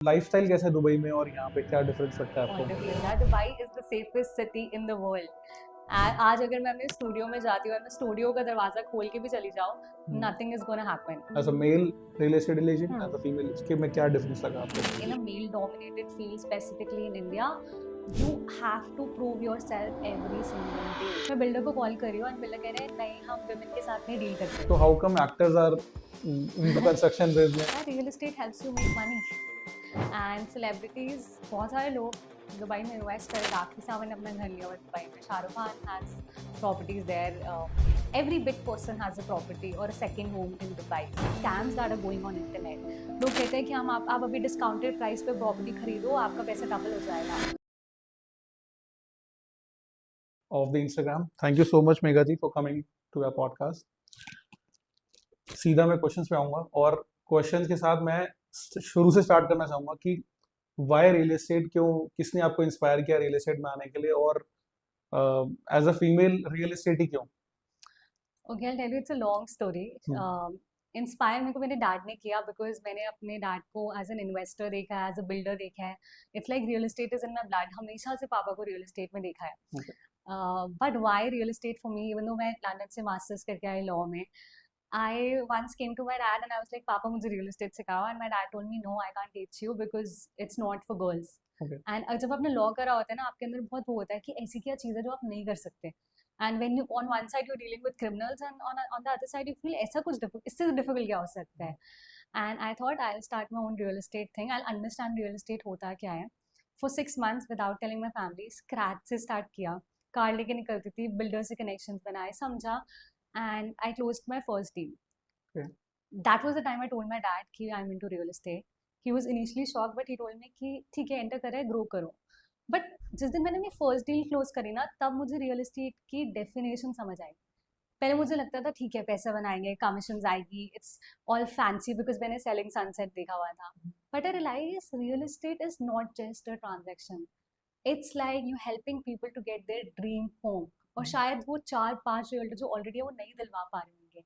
Lifestyle कैसा है दुबई में और यहाँ पे क्या डिफरेंस लगता है आपको? Dubai is the safest city in the world. आज अगर मैं अपने स्टूडियो में जाती हूँ और मैं स्टूडियो का दरवाजा खोल के भी चली जाऊँ, nothing is gonna happen. As a male real estate agent, as a female, इसके में क्या डिफरेंस लगा आपको? In a male dominated field, specifically in India, you have to prove yourself every single day. मैं बिल्डर को call कर रही हूँ और बिल्डर कह रहे हैं नहीं, हम women के साथ नहीं डील करते। तो how come actors are in construction business? Real estate helps you make money and celebrities, बहुत सारे लोग दुबई में इन्वेस्ट कर राखी सावंत ने अपना घर लिया हुआ दुबई में, Shahrukh Khan has properties there, every big person has a property or a second home in Dubai. Scams that are going on internet. लोग कहते हैं कि हम आप अभी डिस्काउंटेड प्राइस पे प्रॉपर्टी खरीदो, आपका पैसा डबल हो जाएगा। Of the Instagram. Thank you so much Megha ji for coming to your podcast. सीधा मैं क्वेश्चंस पे आऊंगा और क्वेश्चंस के साथ मैं शुरू से स्टार्ट करना चाहूंगा कि वाई रियल एस्टेट, क्यों, किसने आपको इंस्पायर किया रियल एस्टेट में आने के लिए, और as a female real estate ही क्यों? Okay, I'll tell you, it's a long story. Inspire मेरे को मेरे डैड ने किया बिकॉज मैंने अपने डैड को एज एन इन्वेस्टर देखा है, एज अ बिल्डर देखा है। It's like real estate is in my blood. हमेशा से पापा को रियल एस्टेट में देखा है। But why real estate for me, even though मैं लंदन से मास्टर्स करके आई लॉ में, I once came to my dad and I was like, पापा मुझे रियल एस्टेट सिखाओ, and my dad told me no, I can't teach you because it's not for girls. And जब आपने law करा होता है ना, आपके अंदर बहुत वो होता है कि ऐसी क्या चीज़ है जो आप नहीं कर सकते। And when you on one side you're dealing with criminals and on the other side you feel ऐसा कुछ इससे डिफिकल्ट क्या हो सकता है। And I thought I'll start my own real estate thing. I'll understand real estate होता क्या है। For 6 months without telling my family, scratch से start किया, कार लेके निकलती थी, बिल्डर से कनेक्शंस बनाए, समझा, and I closed my first deal. Okay. That was the time I told my dad कि I'm into real estate. He was initially shocked, but he told me कि ठीक है, एंटर करा है, ग्रो करो। बट जिस दिन मैंने अपनी फर्स्ट डील क्लोज करी ना, तब मुझे रियल एस्टेट की डेफिनेशन समझ आई। पहले मुझे लगता था ठीक है, पैसा बनाएंगे, कमीशन आएगी, इट्स ऑल फैंसी, बिकॉज मैंने सेलिंग सनसेट देखा हुआ था। But I realise real estate is not just a transaction, it's like you helping people to get their dream home. और शायद वो 4-5 रियल्टर जो ऑलरेडी वो नहीं दिलवा पा रहे होंगे,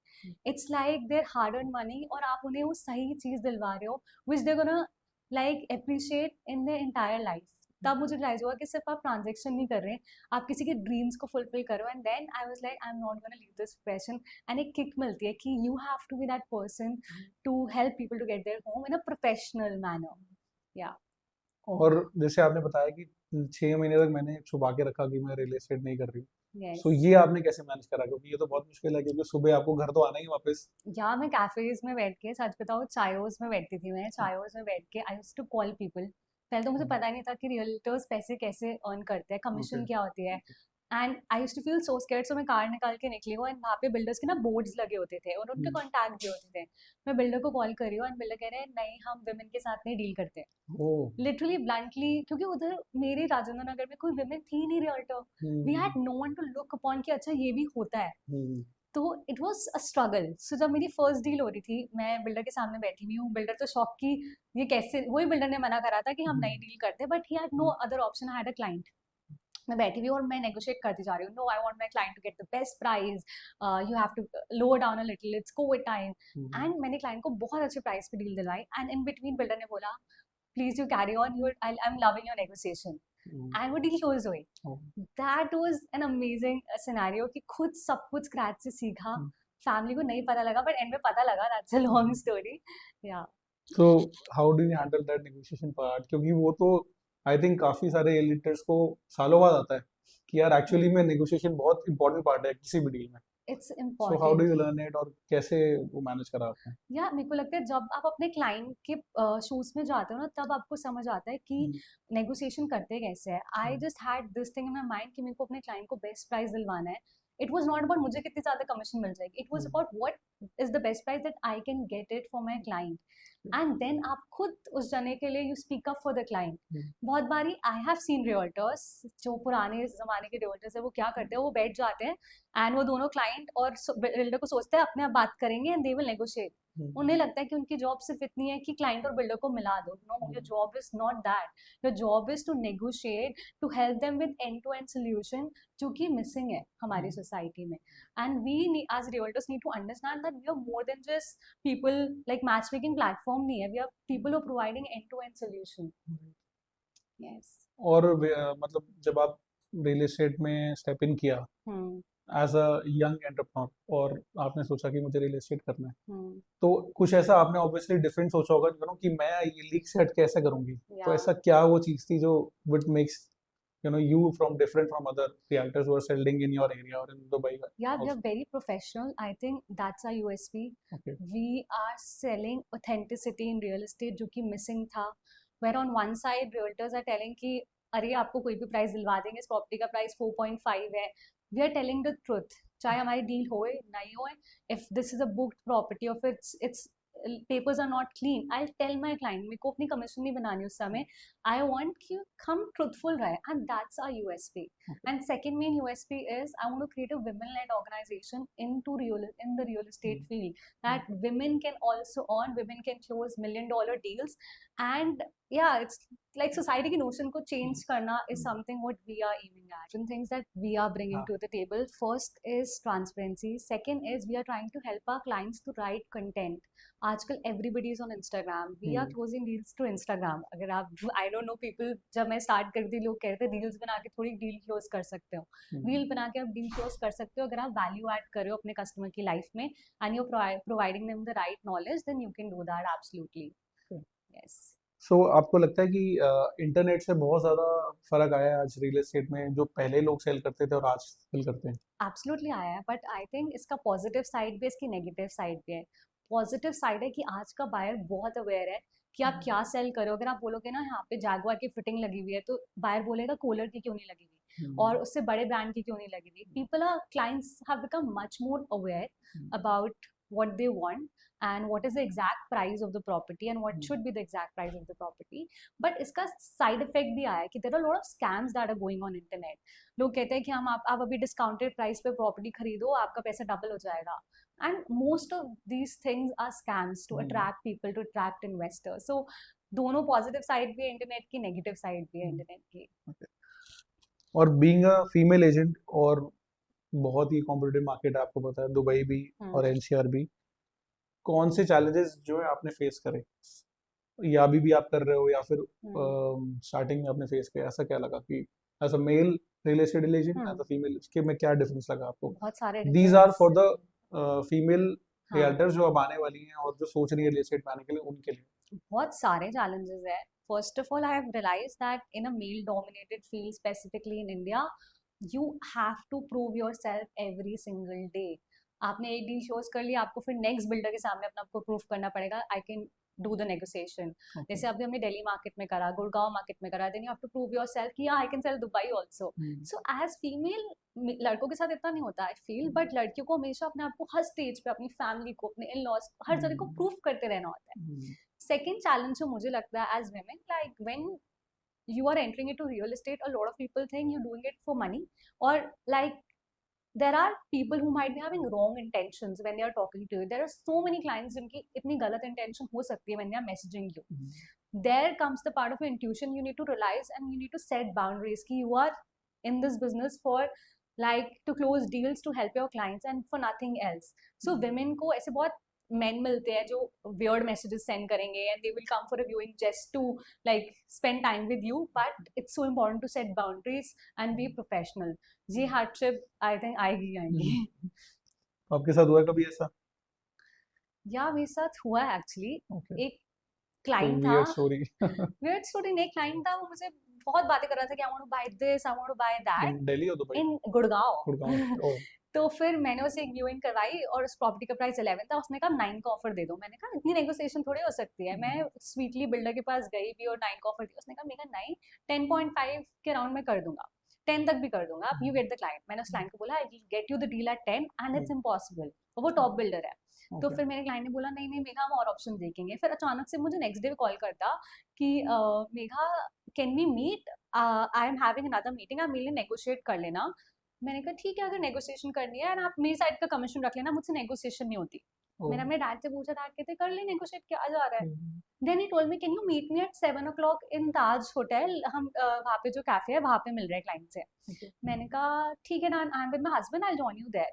it's like their hard earn money, और आप उन्हें वो सही चीज दिलवा रहे हो which they gonna like appreciate in their entire life. तब मुझे रियलाइज हुआ कि सिर्फ आप ट्रांजेक्शन नहीं कर रहे हैं, आप किसी के ड्रीम्स को फुलफिल करो। And then I was like, I am not gonna leave this profession. And एक किक मिलती है कि you have to be that person to help people to get their home in a professional manner. या और जैसे आपने बताया कि 6 महीने तक मैंने छुपा के रखा कि मैं रियल एस्टेट नहीं कर रही हूँ, सो ये आपने कैसे मैनेज करा? क्योंकि ये तो बहुत मुश्किल है, क्योंकि सुबह आपको घर तो आना ही वापस। या मैं कैफेज में बैठ के, सच बताऊँ, चायोस में बैठती थी। मैं चायोस में बैठ के I used to call people. पहले तो मुझे पता ही नहीं था कि रियल्टर्स पैसे कैसे अर्न करते हैं, कमीशन क्या होती है। And I used to feel so scared, so मैं कार निकाल के निकली हूँ, एंड वहाँ पे बिल्डर्स के ना बोर्ड्स लगे होते थे और उनके कॉन्टैक्ट भी होते थे। मैं बिल्डर को कॉल कर रही हूँ एंड बिल्डर कह रहे हैं नहीं, हम वुमेन के साथ नहीं डील करते। लिटरली ब्लंटली, क्योंकि उधर मेरे राजेंद्र नगर में कोई वुमेन थी नहीं realtor. We had no one to look upon कि अच्छा ये भी होता है। तो it was a struggle. So जब मेरी फर्स्ट डील हो रही थी, मैं बिल्डर के सामने बैठी हुई हूँ, बिल्डर तो शॉक की ये कैसे, वही बिल्डर ने मना करा था कि हम नई डील करते, but he had no other option, I had a client. मैं बैठी हुई और मैं नेगोशिएट करती जा रही हूँ, no I want my client to get the best price, you have to lower down a little, it's Covid time. एंड मैंने क्लाइंट को बहुत अच्छे प्राइस पे डील दिलवाई, एंड इन बिटवीन बिल्डर ने बोला please you carry on, you I am loving your negotiation, and वो डील क्लोज हुई। That was an amazing scenario कि खुद सब कुछ स्क्रैच से सीखा। फैमिली को नहीं पता लगा, बट एंड में पता लगा। That's a long story. या तो how do you handle that negotiation part? क्योंकि वो तो आई थिंक काफी सारे एलिटर्स को सालों बाद आता है कि यार एक्चुअली में नेगोशिएशन बहुत इंपॉर्टेंट पार्ट है किसी भी डील में। It's so how do important. You learn it, और कैसे वो मैनेज करा आपने? या मेरे को लगता है जब आप अपने क्लाइंट के शूज में जाते हो ना, तब आपको समझ आता है कि नेगोशिएशन करते कैसे है। I just had this thing in my mind कि मेरे को अपने क्लाइंट को बेस्ट प्राइस दिलवाना है। इट वॉज नॉट अबाउट मुझे कितनी ज्यादा कमीशन मिल जाएगी, it was about what is the best price that I can get it for my client. And then आप खुद उस जने के लिए you speak up for the client. बहुत बारी आई हैव सीन रियल्टर्स, जो पुराने जमाने के रियल्टर्स है, वो क्या करते हैं, वो बैठ जाते हैं एंड वो दोनों क्लाइंट और बिल्डर को सोचते हैं अपने आप बात करेंगे एंड दे विल नेगोशिएट। उन्हें लगता है कि उनकी जॉब सिर्फ इतनी है कि क्लाइंट और बिल्डर को मिला दो। No, your job is not that. Your job is to negotiate, to help them with end to end solution, जो कि मिसिंग है हमारी सोसाइटी में। And we as realtors need to understand that we are more than just people, like matchmaking platform firm नहीं है, we are people who are providing end to end solution. Yes. और मतलब जब आप real estate में step इन किया as a young entrepreneur और आपने सोचा कि मुझे रियल एस्टेट करना है, तो कुछ ऐसा आपने ऑब्वियसली डिफरेंट सोचा होगा कि मैं ये लीग से हट के ऐसा करूंगी, तो या ऐसा क्या वो चीज थी जो would makes you from different from other realtors who are selling in your area or in Dubai Yeah, we also? are very professional. I think that's our USP. Okay. We are selling authenticity in real estate, जो कि missing था. Where on one side realtors are telling कि अरे आपको कोई भी price दिलवा देंगे, इस प्रॉपर्टी का प्राइस 4.5 है. We are telling the truth. चाहे हमारी डील होए नहीं होए, if this is a booked property or if it's papers are not clean, I'll tell my client. मेरे को अपनी कमीशन नहीं बनानी उस समय. I want कि हम truthful रहे, and that's our USP. And second main USP is I want to create a women-led organization in the real estate field, that women can also earn, women can close $1 million deals, and yeah, it's like society की notion को change करना is something what we are aiming at. Some things that we are bringing to the table. First is transparency. Second is we are trying to help our clients to write content. आजकल everybody is on Instagram. We are closing deals to Instagram. अगर आप I don't know people, जब मैं start करती थी लोग कहते थे reels बना के थोड़ी deal close कर सकते हो. Reel बना के आप deal close कर सकते हो अगर आप value add कर रहे हो अपने customer की life में and you're providing them the right knowledge, then you can do that absolutely. Yes. सो आपको लगता है कि इंटरनेट से बहुत ज़्यादा फर्क आया है आज रियल एस्टेट में, जो पहले लोग सेल करते थे और आज सेल करते हैं? एब्सोल्युटली आया है, बट आई थिंक इसका पॉजिटिव साइड भी है, इसकी नेगेटिव साइड भी है. पॉजिटिव साइड है कि आज का बायर बहुत अवेयर है कि आप क्या सेल करो. अगर आप बोलोगे ना यहाँ पे जैगुआर की फिटिंग लगी हुई है, तो बायर बोलेगा कूलर की क्यों नहीं लगी हुई, और उससे बड़े ब्रांड की क्यों नहीं लगी हुई. People are clients have become much more aware about what they want and what is the exact price of the property and what should be the exact price of the property. But इसका side effect भी आया है कि there are a lot of scams that are going on internet. लोग कहते हैं कि हम आप अभी discounted price पे property खरीदो, आपका पैसा double हो जाएगा. And most of these things are scams to attract people, to attract investors. So दोनों positive side भी है internet की, negative side भी है internet की. और बीइंग अ फीमेल एजेंट, और बहुत ही कॉम्पिटिटिव मार्केट है, आपको पता है, दुबई भी और एनसीआर भी, कौन से चैलेंजेस जो है आपने फेस करे, या अभी भी आप कर रहे हो, या फिर स्टार्टिंग में आपने फेस किया, ऐसा क्या लगा कि as a male real estate agent as a female, इसके में क्या डिफरेंस लगा आपको? बहुत सारे these are for the female realtors जो अब आने वाली हैं और जो सोच रही है रियल एस्टेट में आने के लिए, उनके लिए बहुत सारे challenges है. First of all, I have realized that in a male-dominated field, specifically in India, you have to prove yourself every single day. आपने एक डील क्लोज कर लिया, आपको फिर नेक्स्ट बिल्डर के सामने अपना आपको प्रूफ करना पड़ेगा I can do the negotiation. जैसे अभी हमने दिल्ली मार्केट में करा, गुड़गांव मार्केट में करा, then you have to prove yourself कि I can sell Dubai also. So as female, लड़कों के साथ इतना नहीं होता आई फील, बट लड़कियों को हमेशा अपने आप को हर स्टेज पे, अपनी फैमिली को, अपने इन लॉज, हर जगह को प्रूफ करते रहना होता है. सेकेंड चैलेंज जो मुझे लगता है as women, like when you are entering into real estate, a lot of people think you're doing it for money, or like there are people who might be having wrong intentions when they are talking to you. There are so many clients जिनकी इतनी गलत intention हो सकती है when they are messaging you. There comes the part of your intuition you need to realize, and you need to set boundaries कि you are in this business for like to close deals to help your clients and for nothing else. So women को ऐसे बहुत men मिलते हैं जो weird messages send करेंगे and they will come for a viewing just to like spend time with you, but it's so important to set boundaries and be professional. ये hardship I think आएगी. आपके साथ हुआ कभी ऐसा? या मेरे साथ हुआ है एक्चुअली. एक तो क्लाइंट था, weird story. weird story नहीं, क्लाइंट था, वो मुझे बहुत बातें कर रहा था कि I want to buy this, I want to buy that In Delhi or Dubai? in Gurgaon. Gurgaon. तो फिर मैंने उसे एक व्यूइंग करवाई और उस प्रॉपर्टी का प्राइस 11 था. उसने कहा 9 का ऑफर दे दो. मैंने कहा इतनी नेगोशिएशन थोड़ी हो सकती है. मैं स्वीटली बिल्डर के पास गई भी और 9 का ऑफर दिया. उसने कहा मेरा नहीं, 10.5 के राउंड में कर दूंगा, 10 तक भी कर दूंगा, आप यू गेट द क्लाइंट. मैंने उस क्लाइंट को बोला I will get you the deal at 10 and it's impossible. वो टॉप बिल्डर है. तो फिर मेरे क्लाइंट ने बोला नहीं नहीं मेघा, हम और ऑप्शन देखेंगे. फिर अचानक से मुझे नेक्स्ट डे कॉल करता कि Megha can we meet, I am having another meeting, आप मेरे लिए नेगोशिएट कर लेना. मैंने कहा ठीक है, अगर नेगोशिएशन करनी है आप मेरी साइड का कमीशन रख लेना, मुझसे नेगोशिएशन नहीं होती. मैंने अपने डैड से पूछा, डैड कहते कर ले नेगोशिएट, क्या आ जा रहा है. Then he told me can you meet me at 7 o'clock in Taj hotel, हम वहाँ पे जो कैफे है वहाँ पे मिल रहे हैं क्लाइंट से. मैंने कहा ठीक है ना, I am with my husband, I will join you there.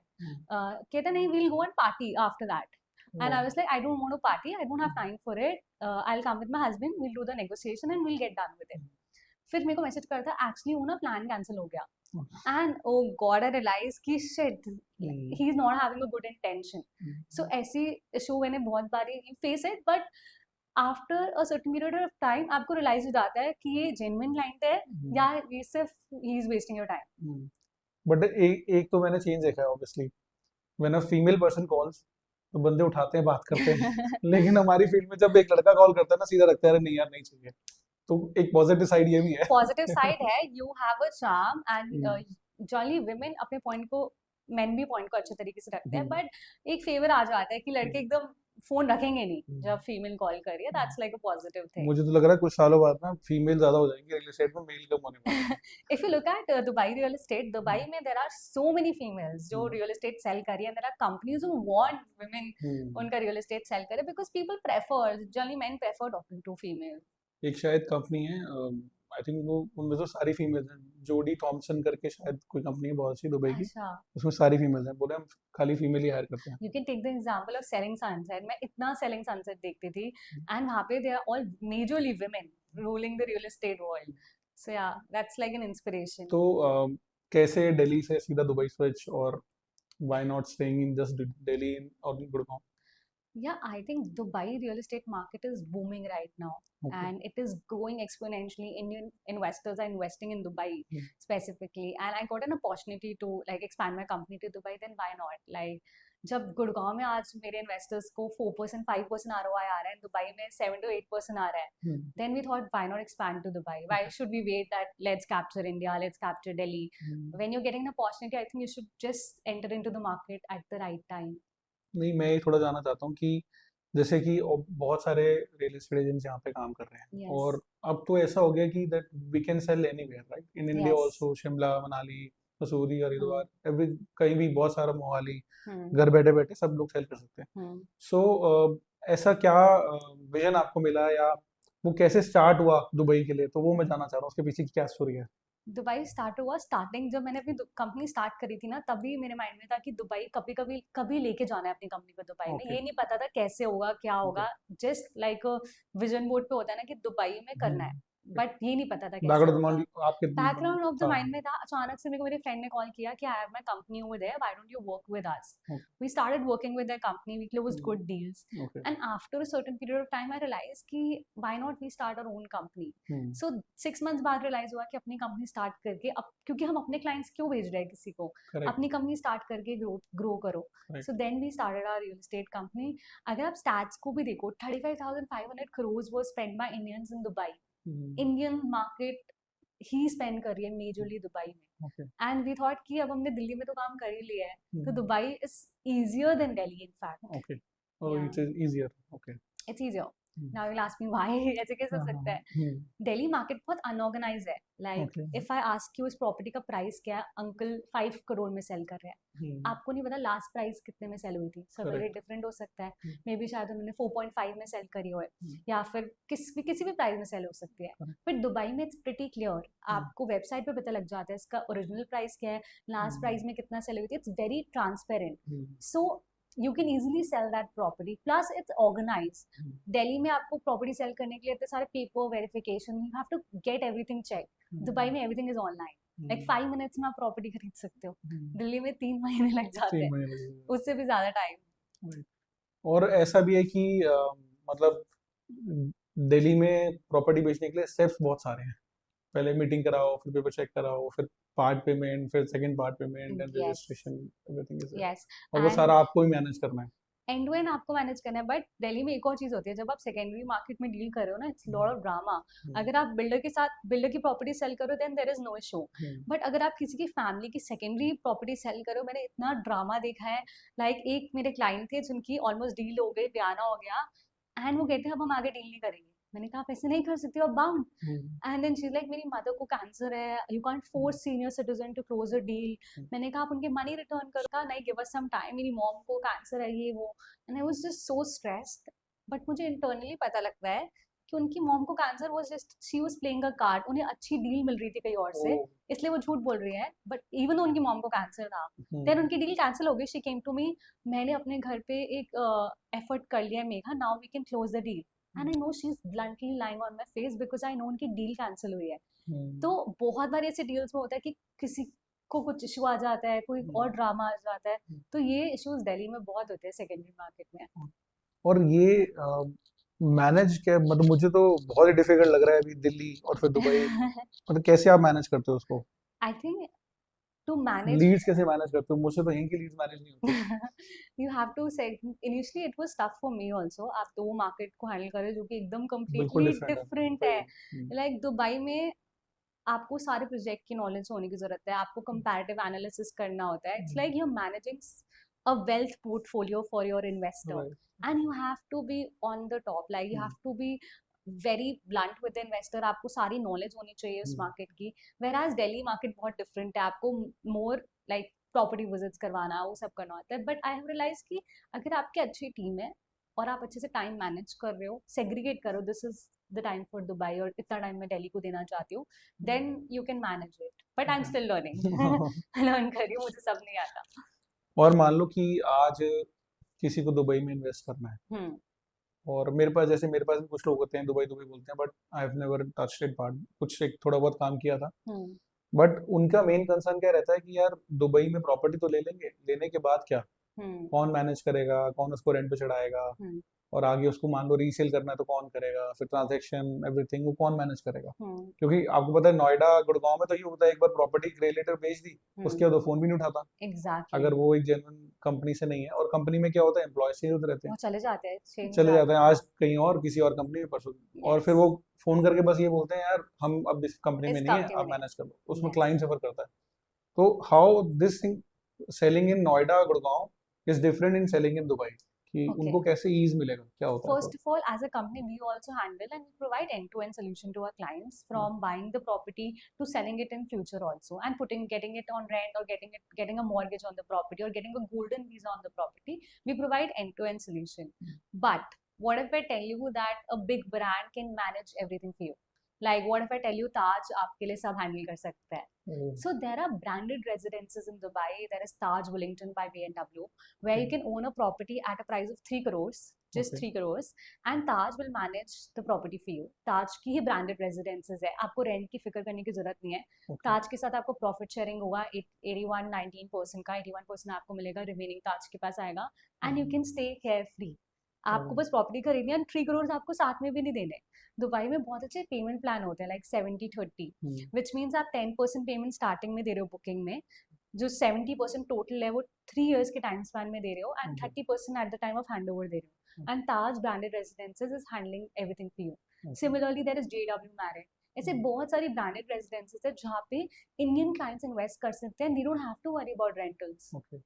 कहते नहीं, we will go and party after that. And I was like, I don't want to party, I don't have time for it. I'll come with my husband, we'll do the negotiation and we'll get done with it. फिर मेरे को message करता है actually वो ना plan cancel हो गया. And oh God, I realized कि shit, he's not having a good intention. So ऐसी issue मैंने बहुत बारी face it, but after a certain period of time आपको realize हो जाता है कि ये genuine client है या ये सिर्फ he is wasting your time. But एक तो मैंने चेंज देखा है obviously, when a female person calls तो बंदे उठाते हैं, बात करते हैं लेकिन हमारी फील्ड में जब एक लड़का कॉल करता है ना, सीधा लगता है अरे नहीं यार नहीं चाहिए. तो एक पॉजिटिव साइड ये भी है. पॉजिटिव साइड है, you have a charm and generally women अपने पॉइंट को, men भी पॉइंट को अच्छे तरीके से रखते हैं, बट एक फेवर आ जाता है कि लड़के एकदम फोन रखेंगे नहीं जब फीमेल कॉल कर रही है. That's like a positive thing. मुझे तो लग रहा है कुछ सालों बाद ना फीमेल ज्यादा हो जाएंगी रियल एस्टेट में, मेल कम होने वाले हैं. If you look at Dubai real estate, Dubai में there are so many females जो real estate sell कर रही है, and there are companies who want women उनका real estate sell करे because people prefer, generally men prefer talking to female. एक शायद company है, आई थिंक वो उनमें तो सारी फीमेल्स हैं, जोडी थॉमसन करके शायद कोई कंपनी है बहुत अच्छी दुबई की, अच्छा. उसमें सारी फीमेल्स हैं. बोले हम खाली फीमेल ही हायर करते हैं. You can take the example of Selling Sunset. मैं इतना Selling Sunset देखती थी and वहाँ पे they are all majorly women ruling the real estate world. So yeah, that's like an inspiration. तो कैसे दिल्ली से सीधा दुबई स्विच, और why not staying in just Delhi or Gurgaon? Yeah, I think Dubai real estate market is booming right now. Okay. And it is growing exponentially. Indian investors are investing in Dubai specifically, and I got an opportunity to like expand my company to Dubai. Then why not? Like जब गुड़गांव में आज मेरे investors को 4% 5% ROI आ रहा है, दुबई में 7 to 8% आ रहा है, then we thought why not expand to Dubai? Why should we wait that let's capture India, let's capture Delhi? When you're getting an opportunity, I think you should just enter into the market at the right time. नहीं, मैं ये थोड़ा जानना चाहता हूँ कि जैसे कि बहुत सारे रियल एस्टेट एजेंट्स यहाँ पे काम कर रहे हैं, Yes. और अब तो ऐसा हो गया कि that we can sell anywhere right, in India Yes. Also, Shimla, Manali, Mussoorie, Haridwar, every कहीं भी, बहुत सारा मोहाली, Hmm. घर बैठे बैठे सब लोग सेल कर सकते हैं. Hmm. सो ऐसा क्या विजन आपको मिला, या वो कैसे स्टार्ट हुआ दुबई के लिए, तो वो मैं जानना चाह रहा हूँ, उसके पीछे की क्या स्टोरी है. दुबई स्टार्ट हुआ, स्टार्टिंग जब मैंने अपनी कंपनी स्टार्ट करी थी ना, तभी मेरे माइंड में था कि दुबई कभी कभी कभी लेके जाना है अपनी कंपनी को दुबई में. Okay. ये नहीं पता था कैसे होगा क्या होगा, जस्ट लाइक विजन बोर्ड पे होता है ना कि दुबई में करना है, बट ये नहीं पता था कैसे बैकग्राउंड होगा. आपके बैकग्राउंड ऑफ द हाँ. माइंड में था. अचानक से मेरे को मेरे फ्रेंड ने कॉल किया कि I have my company over there, why don't you work with us. Okay. We started working with their company, we closed good deals, Okay. And after a certain period of time I realise कि why not we start our own company. So 6 months बाद रियलाइज हुआ कि अपनी company start करके, अब क्योंकि हम अपने क्लाइंट्स क्यों भेज रहे हैं किसी को, Correct. अपनी कंपनी स्टार्ट करके ग्रो करो. Right. So then we started our real estate company. अगर आप स्टैट्स को भी देखो, 35,500 crores was spent by Indians in Dubai. Indian market he spend कर रही है मेजरली दुबई में. Okay. एंड वी थॉट कि अब हमने दिल्ली में तो काम कर ही लिया है, तो Dubai is easier than Delhi in fact. Okay. Oh, Yeah. it is easier. Okay. It's easier. Now you'll ask me why. ऐसे कैसे हो सकता है? दिल्ली मार्केट बहुत अनऑर्गेनाइज है. Like Okay. If I ask you इस प्रॉपर्टी का प्राइस क्या है, अंकल 5 करोड़ में सेल कर रहे हैं, आपको नहीं पता लास्ट प्राइस कितने में सेल हुई थी. सब Correct. वेरी डिफरेंट हो सकता है. मे बी शायद उन्होंने 4.5 में सेल करी हो, या फिर किसी भी प्राइस में सेल हो सकती है. Correct. बट दुबई में इट्स प्रीटी क्लियर. आपको वेबसाइट पे पता लग जाता है इसका ओरिजिनल प्राइस क्या है, लास्ट प्राइस में कितना सेल हुई थी. It's very transparent. So you can easily sell that property, plus it's organized. Delhi में आपको प्रॉपर्टी सेल करने के लिए इतने सारे paper verification, you have to get everything checked. Dubai में everything is online. Like 5 minutes में आप प्रॉपर्टी खरीद सकते हो. दिल्ली में 3 महीने लग जाते हैं, उससे भी ज्यादा टाइम. और ऐसा भी है कि मतलब दिल्ली में प्रॉपर्टी बेचने के लिए स्टेप्स बहुत सारे हैं. पहले मीटिंग कराओ, फिर पेपर चेक कराओ, फिर पार्ट पेमेंट, फिर second part payment and Yes. Registration, everything is yes, और वो सारा आपको ही मैनेज करना है. एंड टू एंड आपको मैनेज करना है. बट दिल्ली में एक और चीज होती है, जब आप सेकेंडरी मार्केट में डील कर रहे हो ना, इट्स लॉट ऑफ ड्रामा. अगर आप बिल्डर की प्रॉपर्टी सेल करो then there is no issue. But अगर आप किसी की फैमिली की सेकेंडरी प्रॉपर्टी सेल करो, मैंने इतना ड्रामा देखा है. लाइक एक मेरे क्लाइंट थे जिनकी ऑलमोस्ट डील हो गई, बयाना हो गया, एंड वो कहते हैं अब हम आगे डील नहीं करेंगे. मैंने कहा आप ऐसे नहीं कर सकते हो, अब bound. And then she is like मेरी मदर को कैंसर है, you can't force senior citizen to close a deal. मैंने कहा आप उनके मनी रिटर्न करो. कहा नहीं, गिव अस सम टाइम, मेरी मॉम को कैंसर है, ये वो. And I was just so stressed. But मुझे इंटरनली पता लगता है कि उनकी मॉम को cancer was just she was playing a card, उन्हें अच्छी डील मिल रही थी कहीं और से, ओ, इसलिए वो झूठ बोल रही है, बट इवन उनकी मॉम को कैंसर था, देन हम्म, उनकी डील कैंसिल हो गई, शी केम टू मी, मैंने अपने घर पे एक एफर्ट कर लिया है Megha, now we can close the deal, and I know she is bluntly lying on my face because I know उनकी डील कैंसिल हुई है। तो हम्म, बहुत बार ऐसे डील्स में होता है कि किसी को कुछ इशू आ जाता है, कोई और हम्म, ड्रामा आ जाता है, हम्म। तो ये इश्यूज दिल्ली में बहुत होते हैं सेकेंडरी मार्केट में। और ये मैनेज क्या, मतलब मुझे तो बहुत ही डिफिकल्ट लग रहा है अभी दिल्ली और फिर दुबई, मतलब कैसे आप मैनेज करते हो उसको? I think to manage leads कैसे मैनेज करते हो? मुझसे तो यहीं की लीड्स मैनेज नहीं होती। You have to set, initially it was tough for me also, आप तो वो मार्केट को हैंडल करें जो कि एकदम बिल्कुल कंप्लीटली डिफरेंट है डिफरेंट वही। है। लाइक दुबई में आपको सारे प्रोजेक्ट की नॉलेज होने की जरूरत है, आपको कंपैरेटिव एनालिसिस करना होता है, it's like you are managing a wealth portfolio for your investor, right. and you have to be on the top, like you have to be very blunt with the investor, आपको सारी knowledge होनी चाहिए उस market की, whereas Delhi market बहुत different है, आपको more like property visits करवाना वो सब करना होता है, बट आई हैव रियलाइज कि अगर आपकी अच्छी टीम है और आप अच्छे से टाइम मैनेज कर रहे हो, सेग्रीगेट करो, this is the time for Dubai और इतना टाइम मैं दिल्ली को देना चाहती हूँ, then you can manage it, but I am still learning learn कर रही हूँ, मुझे सब नहीं आता। और मान लो कि आज किसी को दुबई में इन्वेस्ट करना है, हम्म और मेरे पास, जैसे मेरे पास भी कुछ लोग होते हैं दुबई दुबई बोलते हैं, but I have never touched it part, कुछ एक थोड़ा बहुत काम किया था। हम्म बट उनका मेन कंसर्न क्या रहता है कि यार दुबई में प्रॉपर्टी तो ले लेंगे, लेने के बाद क्या, हम्म कौन मैनेज करेगा, कौन उसको रेंट पे चढ़ाएगा, हम्म और आगे उसको मान लो रीसेल करना है तो कौन करेगा, फिर ट्रांजैक्शन एवरीथिंग वो कौन मैनेज करेगा? हम्म क्योंकि आपको पता है नोएडा गुड़गांव में तो ये होता है, एक बार प्रॉपर्टी क्रिएटर बेच दी, उसके बाद वो फोन भी नहीं उठाता एग्जैक्टली, अगर वो एक जेन्युइन कंपनी से नहीं है। और कंपनी में क्या होता है, एम्प्लॉय चेंज होते रहते हैं, वो चले जाते हैं, चेंज हो चले जाते जाते हैं, हैं। आज कहीं और किसी और कंपनी में, परसों, और यस, फिर वो फोन करके बस ये बोलते हैं यार हम अब इस कंपनी में इस नहीं है, कंपनी में आप नहीं, मैनेज कर लो, उसमें यस। क्लाइंट सफर करता है। तो how this thing selling in Noida Gurgaon is different in selling in Dubai, कि ओके, उनको कैसे ईज मिलेगा, क्या होता है first थोड़ा? of all, as a company, we also handle and we provide end-to-end solution to our clients, from buying the property to selling it in future also, and getting it on rent, or getting a mortgage on the property, or getting a golden visa on the property. We provide end-to-end solution. But what if I tell you that a big brand can manage everything for you? Like what if I tell you Taj आपके लिए सब handle कर सकता है? So there are branded residences in Dubai. There is Taj Wellington by B&W, where you can own a property at a price of 3 crores, just okay, 3 crores, and Taj will manage the property for you. Taj की ही branded residences है, आपको rent की फिक्र करने की जरूरत नहीं है। ओके, ताज के साथ आपको प्रॉफिट शेयरिंग होगा, 19% का 81% आपको मिलेगा, रिमेनिंग ताज के पास आएगा, and you can stay care free. आपको बस प्रॉपर्टी खरीदनी है, 3 करोड़ आपको साथ में भी नहीं देने। दुबई में बहुत अच्छे पेमेंट प्लान होते हैं, लाइक 70-30, विच मीन्स आप 10% पेमेंट स्टार्टिंग में दे रहे हो बुकिंग में, जो 70% टोटल है वो 3 इयर्स के टाइम स्पैन में दे रहे हो, and 30% at the time of hand over दे रहे हो, and Taj branded residences is handling everything for you. Similarly there is JW Marriott, ऐसे बहुत सारी ब्रांडेड रेजिडेंसेज है जहाँ पे इंडियन क्लाइंट्स इन्वेस्ट कर सकते हैं, they don't have to worry about rentals. Okay.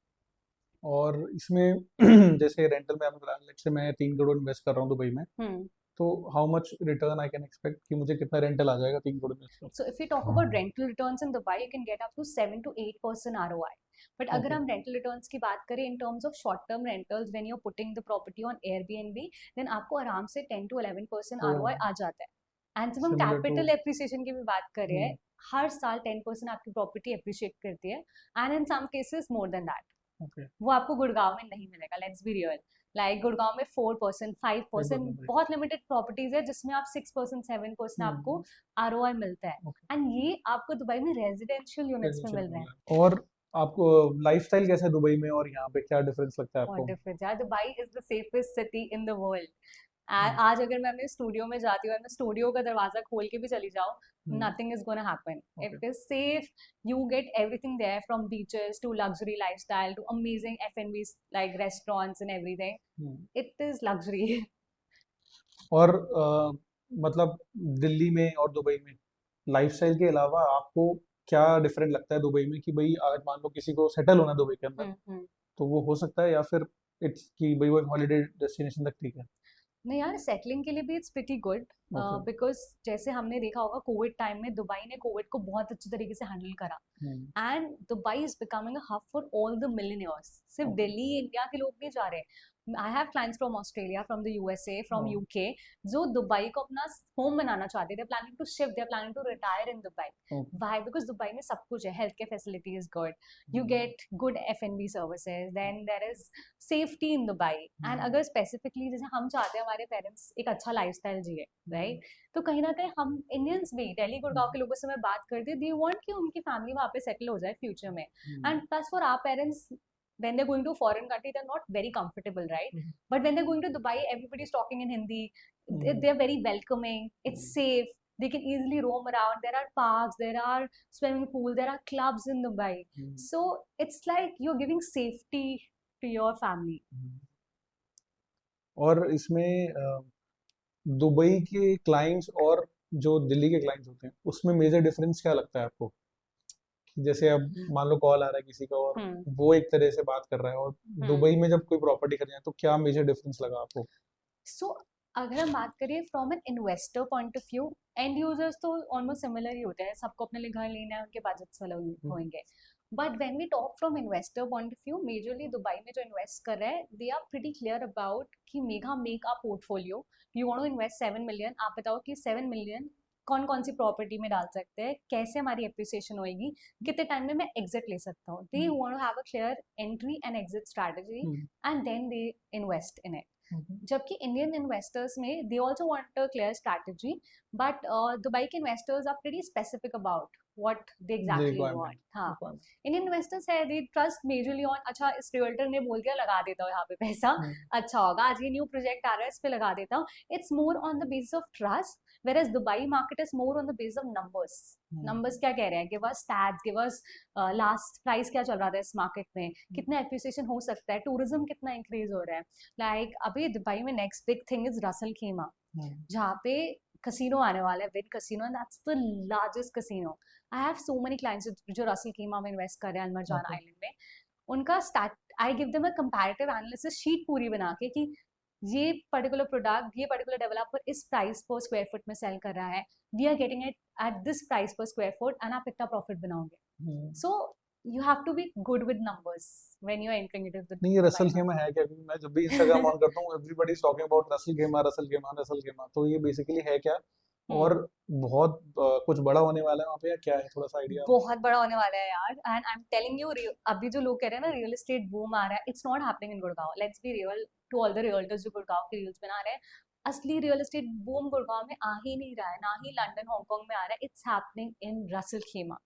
और इसमें जैसे रेंटल में आपने बताया, लेट्स से मैं 3 करोड़ इन्वेस्ट कर रहा हूँ दुबई में, हम्म तो how much return I can expect, कि मुझे कितना रेंटल आ जाएगा 3 करोड़ इन्वेस्ट कर? So if we talk about rental returns in Dubai, you can get up to 7 to 8% ROI. But अगर ओके, हम rental returns की बात करें in terms of short term rentals, when you're putting the property on Airbnb, then आपको आराम से 10 to 11% तो ROI आ जाता है। एंड जब हम सिमिलर टू, कैपिटल एप्रिसिएशन की भी बात कर रहे हैं, हर साल 10% आपकी प्रॉपर्टी एप्रिशिएट करती है, and in some cases more than that. Okay, वो आपको गुड़गांव में नहीं मिलेगा, let's be real. Like Gurgaon में 4%, 5%, 5%, बहुत लिमिटेड प्रॉपर्टीज है जिसमें आप 6%, 7% आपको ROI मिलता है, ओके, एंड ये आपको दुबई में रेजिडेंशियल यूनिट्स में रेजिडेंशियल मिल मिल रहा है। रहा है। और आपको लाइफस्टाइल कैसा है दुबई में और यहाँ पे, क्या डिफरेंस लगता है बहुत आपको? डिफरेंस है, Dubai is the safest city in the world. आज अगर मैं अपने स्टूडियो में जाती हूँ और मैं स्टूडियो का दरवाजा खोल के भी चली जाऊँ, nothing is going to happen. Okay, It is safe. You get everything there, from beaches to luxury lifestyle to amazing F&Bs like restaurants and everything. It is luxury. और मतलब दिल्ली में और दुबई में लाइफस्टाइल के अलावा आपको क्या डिफरेंट लगता है दुबई में, कि भाई आज मान लो किसी को सेटल होना है दुबई के अंदर, हम्म। तो वो हो सकता है, या फिर इट्स कि भाई वो एक हॉलीडे डेस्टिनेशन तक ठीक है? नहीं यार, सेटलिंग के लिए भी it's pretty good, okay, because जैसे हमने देखा होगा कोविड टाइम में दुबई ने कोविड को बहुत अच्छे तरीके से हैंडल करा, and Dubai is becoming a hub for all the millionaires. सिर्फ ओके, दिल्ली इंडिया के लोग नहीं जा रहे, I have clients from Australia, from the USA, from Oh. UK, जो दुबई को अपना होम बनाना चाहते हैं. They're planning to shift. They're planning to retire in Dubai. Okay. Why? Because Dubai में सब कुछ है. Healthcare facility is good. You get good F&B services. Then there is safety in Dubai. And अगर specifically जैसे हम चाहते हैं हमारे parents एक अच्छा lifestyle जिए, right? तो कहीं ना कहीं हम इंडियंस भी दिल्ली गुड़गांव के लोगों से मैं बात करती हूँ. They want कि उनकी फैमिली वहाँ पे सेटल हो जाए फ्यूचर में. And plus for our parents, when they're going to a foreign country, they're not very comfortable, right? But when they're going to Dubai, everybody's talking in Hindi. They're very welcoming. It's safe. They can easily roam around. There are parks, there are swimming pools, there are clubs in Dubai. So it's like you're giving safety to your family. और इसमें Dubai के clients और जो दिल्ली के clients होते हैं उसमें major difference क्या लगता है आपको? जैसे अब मान लो कॉल आ रहा है किसी का और वो एक तरह से बात कर रहा है और दुबई में जब कोई प्रॉपर्टी खरीदना है तो क्या मेजर डिफरेंस लगा आपको? सो अगर हम बात करें from an investor point of view, and users तो ऑलमोस्ट सिमिलर ही होते हैं. सबको अपने लिए घर लेना है, उनके बजट्स अलग होंगे. But when we talk from investor point of view, majorly Dubai में जो इन्वेस्ट कर रहे हैं, they are pretty clear about कि mega make a portfolio. You want to invest 7 million. आप बताओ कि 7 मिलियन कौन कौन सी प्रॉपर्टी में डाल सकते हैं, कैसे हमारी एप्रिसिएशन होएगी, कितने टाइम में मैं एग्जिट ले सकता हूँ. They want to have a clear entry and exit strategy and then they invest in it. जबकि इंडियन इन्वेस्टर्स में they also want a clear strategy, but Dubai के investors are pretty specific about what they exactly want. हाँ, Indian investors है, they trust majorly on अच्छा इस realtor ने बोल दिया लगा देता हूँ यहाँ पे पैसा, अच्छा होगा, आज ये न्यू प्रोजेक्ट आ रहा है इस पे लगा देता हूँ. It's more on the basis of trust, whereas Dubai market is more on the basis of numbers. Numbers क्या कह रहे हैं, give us stats, give us last price क्या चल रहा था इस मार्केट में, कितना एप्रिसिएशन हो सकता है, टूरिज्म कितना इंक्रीज हो रहा है. लाइक अभी दुबई में next big thing is Russell खेमा, जहाँ पे कसिनो आने वाला है, win casino, and that's the largest casino. I have so many clients जो रसल कीमा में इन्वेस्ट कर रहे हैं अलमरजान आइलैंड में. उनका start, I give them a comparative analysis sheet पूरी बना के कि ये पर्टिकुलर प्रोडक्ट, ये पर्टिकुलर डेवलपर इस प्राइस पर स्क्वायर फुट में सेल कर रहा है, we are getting it at this price पर स्क्वायर फुट, एंड आप इतना प्रॉफिट बनाओगे. सो you have to be good with numbers when you are entering into the नहीं, ये रसल खेमा है क्या? क्योंकि मैं जब भी इंस्टाग्राम ऑन करता हूँ everybody is talking about Russell खेमा, रसल खेमा, रसल खेमा. तो ये बेसिकली है क्या? और बहुत कुछ बड़ा होने वाला है वहाँ पे या क्या है, थोड़ा सा आइडिया? बहुत बड़ा होने वाला है यार. And I am telling you, अभी जो लोग कह रहे हैं ना रियल एस्टेट बूम आ रहा है, it's not happening in Gurgaon. Let's be real to all the realtors जो गुड़गांव के रील्स बना रहे हैं. असली रियल एस्टेट बूम गुड़गांव में आ ही नहीं रहा है, ना ही लंदन हांगकांग में आ रहा है. इट्स हैपनिंग इन रसल खेमा.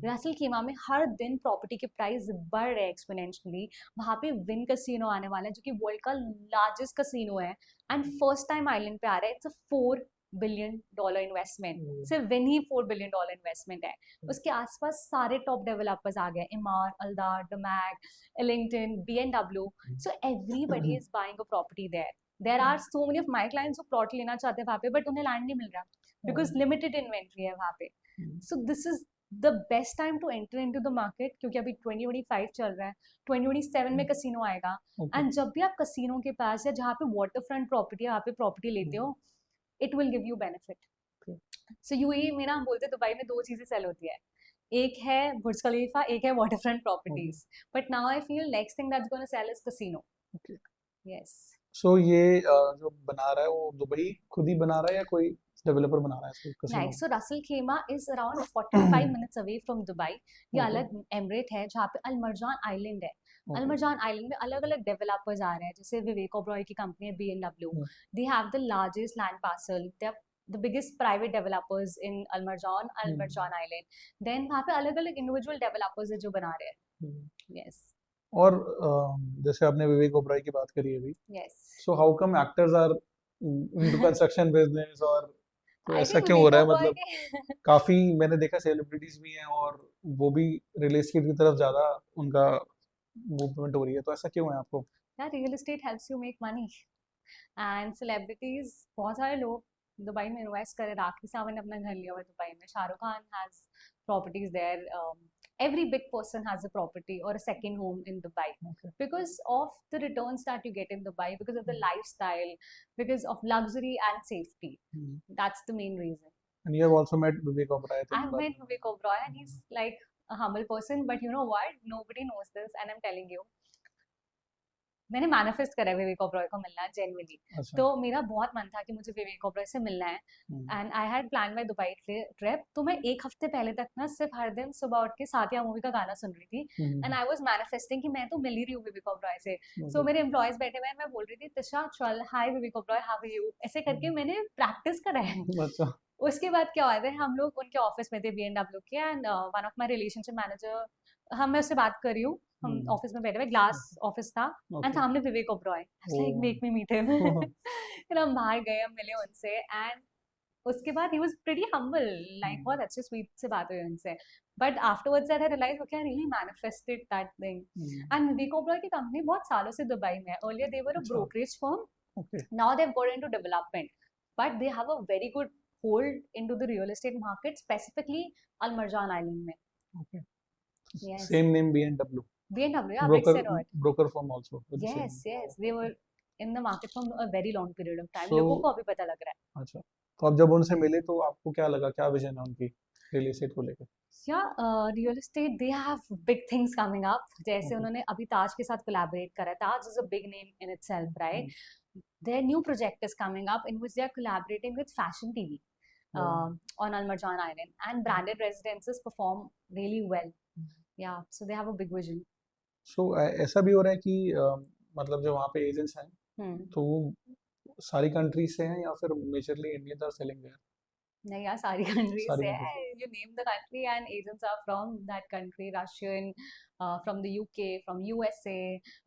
रसल खेमा में हर दिन प्रॉपर्टी के प्राइस बढ़ रहे हैं एक्सपोनेंशियली. वहाँ पे विन कसिनो आने वाला है जो कि वर्ल्ड का लार्जेस्ट कसिनो है, एंड फर्स्ट टाइम आइलैंड पे आ रहा है. It's a $4 billion investment. सिर्फ विन ही $4 billion इन्वेस्टमेंट है. उसके आसपास सारे टॉप डेवलपर्स आ गए, Emaar, Aldar, Damac, Ellington, B&W. So everybody is buying a property there. There are so many of my clients जो प्लॉट लेना चाहते हैं वहाँ पे, बट उन्हें लैंड नहीं मिल रहा बिकॉज लिमिटेड इन्वेंट्री है वहाँ पे. So this is the best time to enter into the market, क्योंकि अभी 2025 चल रहा है, 2027 में कसिनो आएगा. एंड जब भी आप कसिनो के पास या जहाँ पे वाटर फ्रंट प्रॉपर्टी है वहाँ पे प्रॉपर्टी लेते हो, it will give you benefit. So UAE में ना हम बोलते हैं दुबई में दो चीजें सेल होती है, एक है बुर्ज खलीफा, एक है water front properties. But now I feel next thing that's gonna sell is casino. Yes. So ये जो बना रहा है वो दुबई खुद ही बना रहा है या कोई डेवलपर बना रहा है इसको casino? Like, so Russell Khaimah is around 45 minutes away from Dubai. ये अलग एमरेट है जहाँ पे अलमरजान आइलैंड है. अलमरजान आइलैंड में अलग अलग डेवलपर्स आ रहे हैं, जैसे विवेक ओबरॉय की कंपनी है B&W. They have the largest land parcel. They are the biggest private developers in Almarjan Island. Then वहाँ पे अलग अलग individual developers है जो बना रहे हैं. Yes. और जैसे आपने विवेक ओबराय की बात करी अभी, Yes. So how come actors are into construction business, और तो I ऐसा think क्यों हो रहा है? Vivek Oberoi मतलब काफी मैंने देखा सेलिब्रिटीज भी हैं और वो भी रियल एस्टेट की तरफ ज्यादा उनका मूवमेंट हो रही है, तो ऐसा क्यों है आपको? Yeah, real estate helps you make money. And celebrities बहुत सारे लोग दुबई में इन्वेस्ट करे. राखी सावंत ने अपना घर लिया हुआ है दुबई में, Shahrukh Khan has properties there. Every big person has a property or a second home in Dubai because of the returns that you get in Dubai, because of the lifestyle, because of luxury and safety. That's the main reason. And you have also met Vivek Oberoi. I've met Vivek Oberoi and he's like a humble person, but you know what? Nobody knows this, and I'm telling you. मैंने manifest करा है विवेक ओबरॉय को मिलना genuinely. अच्छा। तो मेरा बहुत मन था कि मुझे विवेक ओबरॉय से मिलना है, and I had plan my Dubai trip. तो मैं एक हफ्ते पहले तक ना सिर्फ हर दिन सुबह उठ के साथिया मूवी का गाना सुन रही थी, एंड आई वाज मैनिफेस्टिंग कि मैं तो मिल ही रही हूँ विवेक ओबरॉय से। सो मेरे एम्प्लॉयज बैठे हुए हैं, मैं बोल रही थी तिशा चल, हाय Vivek Oberoi, how are you, ऐसे करके मैंने प्रैक्टिस करा है। अच्छा। उसके बाद क्या हुआ था, हम लोग उनके ऑफिस में थे बीएनडब्ल्यू के, and one of my relationship manager, हम मैं उससे बात कर रही हूँ, हम ऑफिस में बैठे हुए, ग्लास ऑफिस था, एंड ओके। सामने Vivek Oberoi, like make me meet him. फिर हम बाहर गए, हम मिले उनसे, एंड उसके बाद he was pretty humble, like बहुत अच्छे स्वीट से बात हुई उनसे। But afterwards I realise okay I really manifested that thing. And Vivek Oberoi की कंपनी बहुत सालों से दुबई में है। अर्लियर दे वर अ अच्छा। Brokerage firm, okay. now they've got into development, but they have a very good hold into the real estate market, specifically Al Marjan Island mein. Okay. Yes, same name BNW, BMW, yeah, broker Brixton Road. broker firm also with the same Yes, yes, they were in the market for a very long period of time. so लोगों को अभी पता लग रहा है। अच्छा, तो आप जब उनसे मिले तो आपको क्या लगा, क्या विजन है उनकी रियल एस्टेट को लेकर? Yeah, real estate, they have big things coming up. जैसे ओके। उन्होंने अभी ताज के साथ collaborate करा है। ताज is a big name in itself, right? Their new project is coming up in which they are collaborating with Fashion TV on Al Marjan Island, and branded residences perform really well. Yeah, so they have a big vision. सो ऐसा भी हो रहा है कि मतलब जो वहाँ पे एजेंट्स हैं Hmm. तो वो सारी कंट्री से हैं या फिर majorly Indians are selling there? नहीं यार, सारी कंट्रीज सारी से कंट्री है। You name the country and agents are from that country. Russian, from the UK, from USA,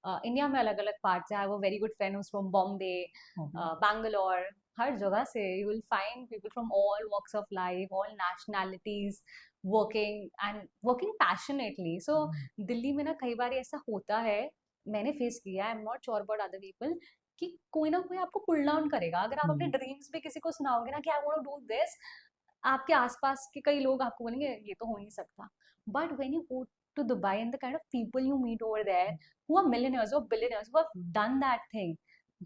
India में अलग अलग पार्ट्स है। I have a very good friend who's from Bombay, से। Bangalore, हर जगह से you will find people from all walks of life, all nationalities, working and working passionately. So Delhi में ना कई बार ऐसा होता है, मैंने फेस किया है, I am not sure about other people, कि कोई ना कोई आपको पुल डाउन करेगा। अगर आप अपने ड्रीम्स भी किसी को सुनाओगे ना कि I want to do this, आपके आसपास के कई लोग आपको बोलेंगे ये तो हो नहीं सकता। But when you go to Dubai and the kind of people you meet over there who are millionaires और billionaires who have done that thing,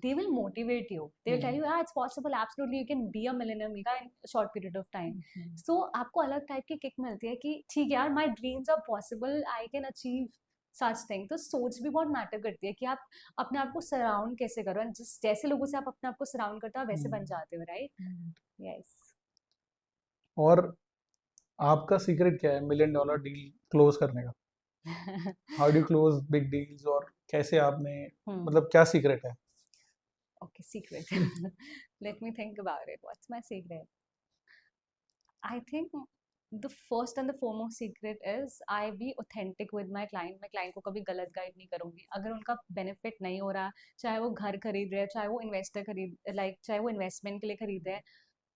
they will motivate you, they will tell you yeah it's possible, absolutely you can be a millionaire mega in a short period of time. So आपको अलग type की kick मिलती है कि ठीक है यार, my dreams are possible, I can achieve such thing. तो सोच भी बहुत मैटर करती है कि आप अपने आप को सराउंड कैसे करो, एंड जिस जैसे लोगों से आप अपने आप को सराउंड करते हो आप वैसे बन जाते हो, राइट? यस। और आपका सीक्रेट क्या है मिलियन डॉलर डील क्लोज करने का? How do you close big deals, और कैसे आपने मतलब क्या सीक्रेट है? Okay, secret. Let me think about it. What's my secret? I think the first and the foremost secret is I be authentic with my client. मैं client को कभी गलत गाइड नहीं करूँगी। अगर उनका बेनिफिट नहीं हो रहा, चाहे वो घर खरीद रहे हैं, चाहे वो इन्वेस्टर खरीद लाइक चाहे वो इन्वेस्टमेंट के लिए खरीद रहे हैं,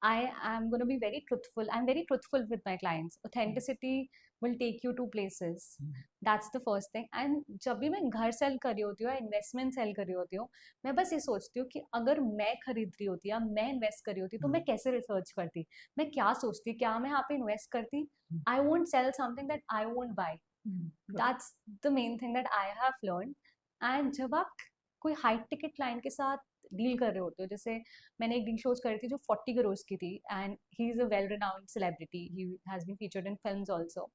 I am going to be very truthful. I'm very truthful with my clients. Authenticity will take you to places. That's the first thing. And जब भी मैं घर सेल कर रही होती हूँ या इन्वेस्टमेंट सेल कर रही होती हूँ, मैं बस ये सोचती हूँ कि अगर मैं खरीद रही होती या मैं इन्वेस्ट कर रही होती तो मैं कैसे रिसर्च करती, मैं क्या सोचती, क्या मैं यहाँ पे इन्वेस्ट करती। I won't sell something that I won't buy. That's the main thing that I have learn. And जब आप कोई हाई टिकट क्लाइंट के साथ डील कर रहे होते हो, जैसे मैंने एक डील क्लोज करी थी जो 40 करोड़ की थी, and he is a well renowned celebrity, he has been featured in films also.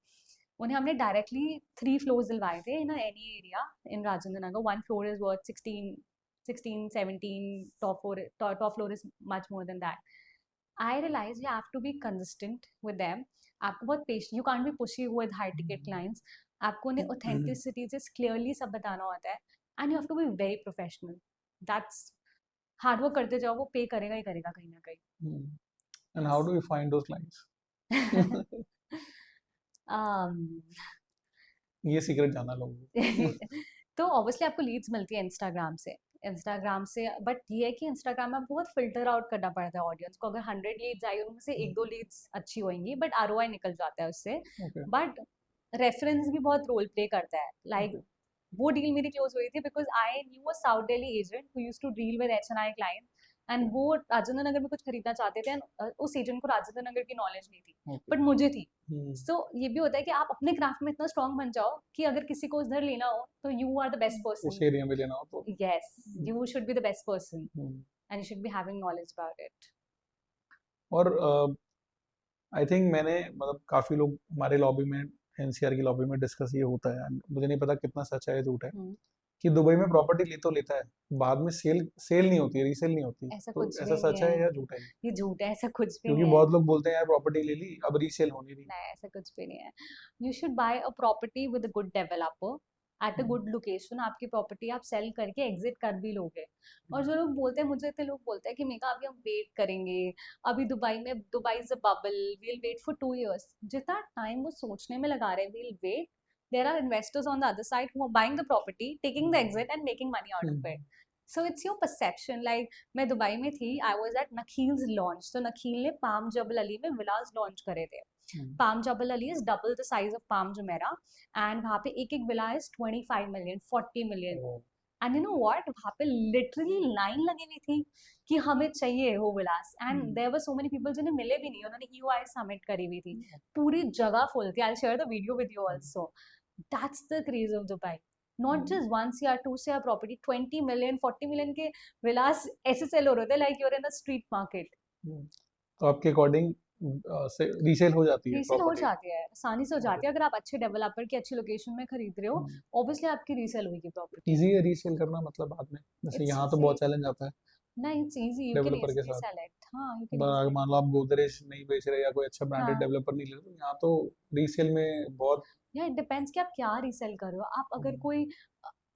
उन्हें हमने डायरेक्टली 3 फ्लोर्स दिलवाए थे in any area in Rajendra Nagar. One floor is worth 16 17, top floor is much more than that. I realize you have to be consistent with them. आपको बहुत patient, you can't be pushy with high ticket clients. आपको उन्हें authenticity से clearly सब बताना होता है, and you have to be very professional. That's hard work करते जाओ, वो पे करेगा ही करेगा कहीं ना कहीं। And how do you find those clients? ये सीक्रेट जानना लोगों तो ऑब्वियसली आपको लीड्स मिलती है इंस्टाग्राम से, बट ये है कि इंस्टाग्राम में आपको बहुत फिल्टर आउट करना पड़ता है ऑडियंस को। अगर 100 लीड्स आई उनमें से 1-2 लीड्स अच्छी होंगी, बट आरओआई निकल जाता है उससे। Okay. बट रेफरेंस भी बहुत रोल प्ले करता है। लाइक वो डील मेरी क्लोज हुई थी because I knew a south Delhi agent who used to deal with HNI client, and वो राजेंद्र नगर में कुछ खरीदना चाहते थे, एंड उस एजेंट को राजेंद्र नगर की नॉलेज नहीं थी, बट मुझे थी। सो ये भी होता है कि आप अपने क्राफ्ट में इतना स्ट्रांग बन जाओ कि अगर किसी को उधर लेना हो तो you are the best person उस एरिया में लेना हो तो। Yes, you should be the best person and you should be having knowledge about it. और आई थिंक मैंने मतलब काफ़ी लोग हमारे लॉबी में, एनसीआर की लॉबी में डिस्कस ये होता है, and मुझे नहीं पता कितना सच है या झूठ है, कि दुबई में प्रॉपर्टी ले तो लेता है, बाद में सेल सेल नहीं होती, रीसेल नहीं होती, ऐसा तो कुछ ऐसा भी नहीं सच है है, या झूठ है ये? ये झूठ है, ऐसा कुछ भी क्योंकि नहीं है। बहुत लोग बोलते हैं यार प्रॉपर्टी ले ली अब रीसेल हो नहीं रही। नहीं, ऐसा कुछ भी नहीं है। You should buy a property with a good developer at a hmm, good location. आपकी प्रॉपर्टी आप सेल करके एग्जिट कर भी लोगे। और जो लोग बोलते हैं, मुझे इतने लोग बोलते हैं कि मेगा अभी हम वेट करेंगे, अभी दुबई में, Dubai is a bubble, we'll wait for 2 years। जितना टाइम वो सोचने में लगा रहे हैं we'll wait, there are investors on the other side who are buying the property, taking the exit and making money out of hmm, it. So it's your perception. Like मैं दुबई में थी, I was at Nakheel's launch. तो Nakheel ने palm Jebel Ali में विलास launch करे थे। Hmm, Palm Jebel Ali is double the size of Palm Jumeirah, and वहाँ पे एक एक villa is 25 million, 40 million। Oh, and you know what, वहाँ पे लिटरली लाइन लगी हुई थी कि हमें चाहिए वो villas, and hmm, there were so many people जिन्हें मिले भी नहीं। उन्होंने ईओआई सबमिट करी हुई थी, पूरी जगह फुल थी। I will share the video with you also. That's the craze of Dubai. Not hmm, just 1 CR 2 CR property, 20 million 40 million के विलास ऐसे सेल हो रहे थे like you're in a street market. Hmm. तो आपके अकॉर्डिंग से resale हो जाती है रीसेल हो प्रॉपर्टी? जाती है, आसानी से हो ओके। जाती है। अगर आप अच्छे डेवलपर की अच्छी लोकेशन में खरीद रहे हो, ऑब्वियसली आपकी रीसेल होगी प्रॉपर्टी। इजी है रीसेल करना मतलब बाद में, जैसे इट्स यहाँ तो इजी। बहुत चैलेंज आता है नहीं, it's easy, you can developer के इजीली साथ। Sell it. हाँ, यू कैन अगर इजीली। मान लो आप गोदरेज नहीं बेच रहे या कोई अच्छा ब्रांडेड हाँ, डेवलपर नहीं ले रहे, तो यहाँ तो रीसेल में बहुत। या इट डिपेंड्स कि आप क्या रीसेल कर रहे हो। आप अगर हम्म, कोई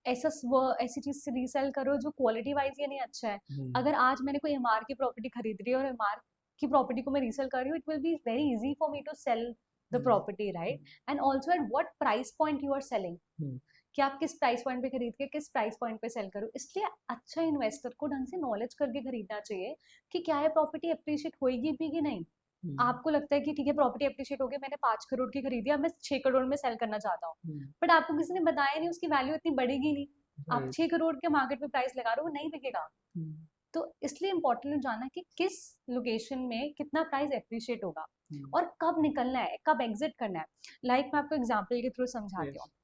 ऐसी चीज से रीसेल करो जो क्वालिटी वाइज ये नहीं अच्छा है। हम्म, अगर आज मैंने कोई एमआर की प्रॉपर्टी खरीद रही है और एमआर की प्रॉपर्टी को मैं रीसेल कर रही हूँ, it will be very easy for me to sell the hmm, property, right? And also at what price point you are selling, hmm, कि आप किस प्राइस पॉइंट पे खरीद के किस प्राइस पॉइंट पे सेल करो। इसलिए अच्छा इन्वेस्टर को ढंग से नॉलेज करके खरीदना चाहिए कि क्या ये प्रॉपर्टी अप्रिशिएट होगी भी कि नहीं। हम्म, आपको लगता है कि ठीक है प्रॉपर्टी अप्रिशिएट हो गई, मैंने 5 करोड़ की खरीदी, अब मैं 6 करोड़ में सेल करना चाहता हूँ, हम्म, बट आपको किसी ने बताया नहीं उसकी वैल्यू इतनी बढ़ेगी नहीं। आप राइट। 6 करोड़ के मार्केट में प्राइस लगा रहे हो, वो नहीं बिकेगा। हम्म, तो इसलिए इंपॉर्टेंट है जानना कि किस लोकेशन में कितना प्राइस एप्रिशिएट होगा हम्म, और कब निकलना है, कब एग्जिट करना है। लाइक मैं आपको एग्जांपल के थ्रू समझाती हूँ। yes,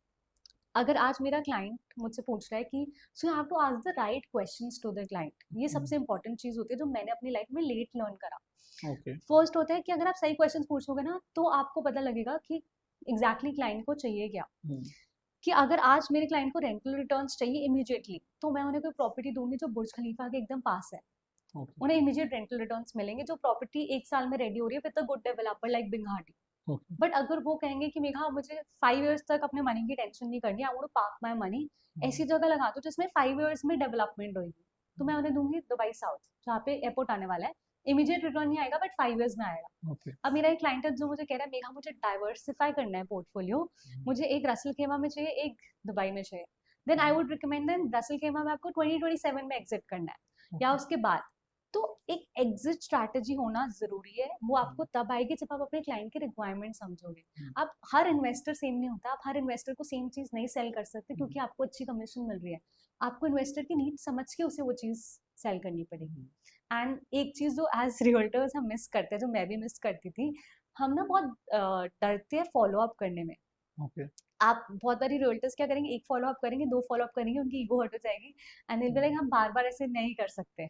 अगर आज मेरा क्लाइंट मुझसे पूछ रहा है कि so you have to ask the right questions to the client. ये हम्म, सबसे इंपॉर्टेंट चीज होती है जो मैंने अपनी लाइफ में लेट लर्न करा। ओके, फर्स्ट होता है कि अगर आप सही क्वेश्चंस पूछोगे ना, तो आपको पता लगेगा कि एग्जैक्टली क्लाइंट को चाहिए क्या। हम्म, कि अगर आज मेरे क्लाइंट को रेंटल रिटर्न्स चाहिए इमीडिएटली, तो मैं उन्हें कोई प्रॉपर्टी दूंगी जो बुर्ज खलीफा के एकदम पास है। ओके, उन्हें इमीडिएट रेंटल रिटर्न्स मिलेंगे। जो प्रॉपर्टी 1 साल में रेडी हो रही है with a good developer like Binghatti. Okay, but अगर वो कहेंगे कि मेघा मुझे 5 years तक अपने मनी की टेंशन नहीं करनी, I want to park my money ऐसी जगह लगा दो जिसमें 5 years में डेवलपमेंट होगी, तो मैं उन्हें दूंगी दुबई साउथ, जहाँ पे एयरपोर्ट आने वाला है। इमीडिएट रिटर्न नहीं आएगा, बट 5 years में आएगा। ओके, अब मेरा एक क्लाइंट है जो मुझे कह रहा है मेघा मुझे डाइवर्सिफाई करना है पोर्टफोलियो, मुझे एक रसल खेमा में चाहिए, एक दुबई में चाहिए। Then I would recommend then Ras Al Khaimah में आपको 2027 में एग्जिट करना है या ओके, उसके बाद। तो एक एग्जिट स्ट्रैटेजी होना जरूरी है। वो आपको तब आएगी जब आप अपने क्लाइंट के रिक्वायरमेंट समझोगे। आप हर इन्वेस्टर सेम नहीं होता, आप हर इन्वेस्टर को सेम चीज नहीं सेल कर सकते क्योंकि आपको अच्छी कमीशन मिल रही है। आपको इन्वेस्टर की नीड समझ के उसे वो चीज सेल करनी पड़ेगी। एंड एक चीज जो एज रियल्टर्स हम मिस करते हैं, जो मैं भी मिस करती थी, हम ना बहुत डरते हैं फॉलो अप करने में। ओके, आप बहुत बारी रियल्टर्स क्या करेंगे, एक फॉलो अप करेंगे, 2 फॉलो अप करेंगे, उनकी ईगो हर्ट हो जाएगी एंड विल बी लाइक हम बार बार ऐसे नहीं कर सकते।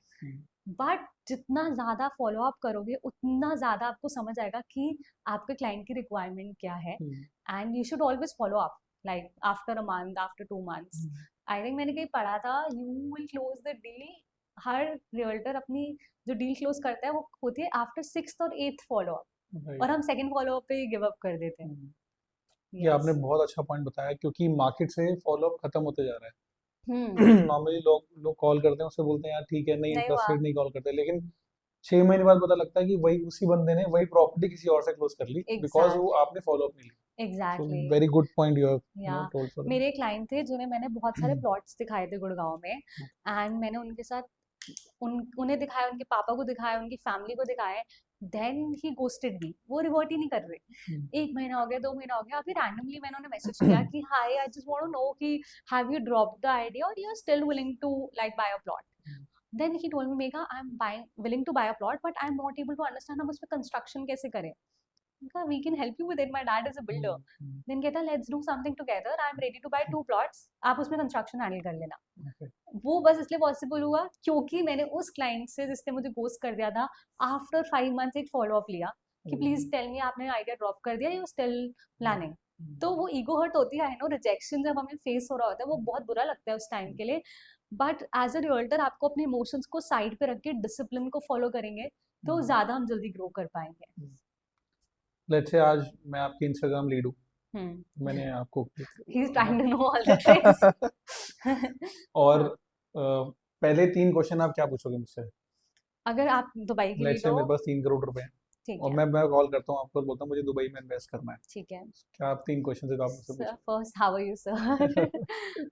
बट जितना ज्यादा फॉलो अप करोगे उतना ज्यादा आपको समझ आएगा कि आपके क्लाइंट की रिक्वायरमेंट क्या है। And you should always follow up, like after a month, after 2 months। I think मैंने कहीं पढ़ा था, you will close the deal, her realtor अपनी जो डील क्लोज करता है वो होती है आफ्टर 6th और 8th फॉलो अप, राइट। और हम सेकंड फॉलो अप पे ही गिव अप कर देते हैं। ये यस। आपने बहुत अच्छा पॉइंट बताया, क्योंकि मार्केट से फॉलोअप खत्म होते जा रहा है। हम्म। नॉर्मली लोग लोग कॉल करते हैं, उससे बोलते हैं यार ठीक है, नहीं नहीं हुआ। इंटरेस्टेड, नहीं कॉल करते, लेकिन 6 महीने बाद पता लगता है कि वही उसी बंदे ने वही प्रॉपर्टी किसी और से क्लोज कर ली, बिकॉज वो एग्जैक्टली। आपने फॉलो अप नहीं लिया। So exactly. Very good point you have या टोल्ड फॉर मेरे क्लाइंट थे जिन्हें मैंने बहुत सारे दैम। प्लॉट्स दिखाए थे गुड़गांव में, एंड मैंने उनके साथ उन्हें दिखाया, उनके पापा को दिखाया, उनकी फैमिली को दिखाया। देन ही गोस्टेड मी, वो रिवर्ट ही नहीं कर रहे। 1 महीना हो गया, 2 महीना हो गया, अभी रैंडमली मैंने उन्हें मैसेज किया कि hi I just want to know कि have you dropped the idea और you are still willing to like buy a plot. Then he told me mega I am buying willing to buy a plot but I am not able to understand हम उस पर construction कैसे करें। We can help you with it, my dad is a builder. Then कहता let's do something together, I am ready to buy 2 plots, आप उसमें construction handle कर लेना। वो बस इसलिए पॉसिबल हुआ क्योंकि मैंने उस क्लाइंट से जिसने मुझे गोस्ट कर दिया था, आफ्टर 5 months एक फॉलो अप लिया कि प्लीज टेल मी आपने आइडिया ड्रॉप कर दिया, यू स्टिल प्लानिंग। तो वो ईगो हर्ट होती है, आई नो, रिजेक्शन जब हमें फेस हो रहा होता है वो बहुत बुरा लगता है उस टाइम के लिए, बट एज अ रियल्टर आपको अपने इमोशंस को साइड पे रख के डिसिप्लिन को फॉलो करेंगे तो ज्यादा हम जल्दी ग्रो कर पाएंगे। लेट्स से आज मैं आपकी इंस्टाग्राम लीड हूँ, हम्म। मैंने आपको he is trying to know all the tricks. और हाँ, पहले 3 क्वेश्चन आप क्या पूछोगे मुझसे? अगर आप दुबई के लेट्स लीड से हो। मेरे पास 3 करोड़ रुपए हैं ठीक और है। मैं कॉल करता हूँ आपको और बोलता हूँ मुझे दुबई में इन्वेस्ट करना है, ठीक है। क्या आप 3 क्वेश्चन से आप मुझसे Sir, first, how are you, sir?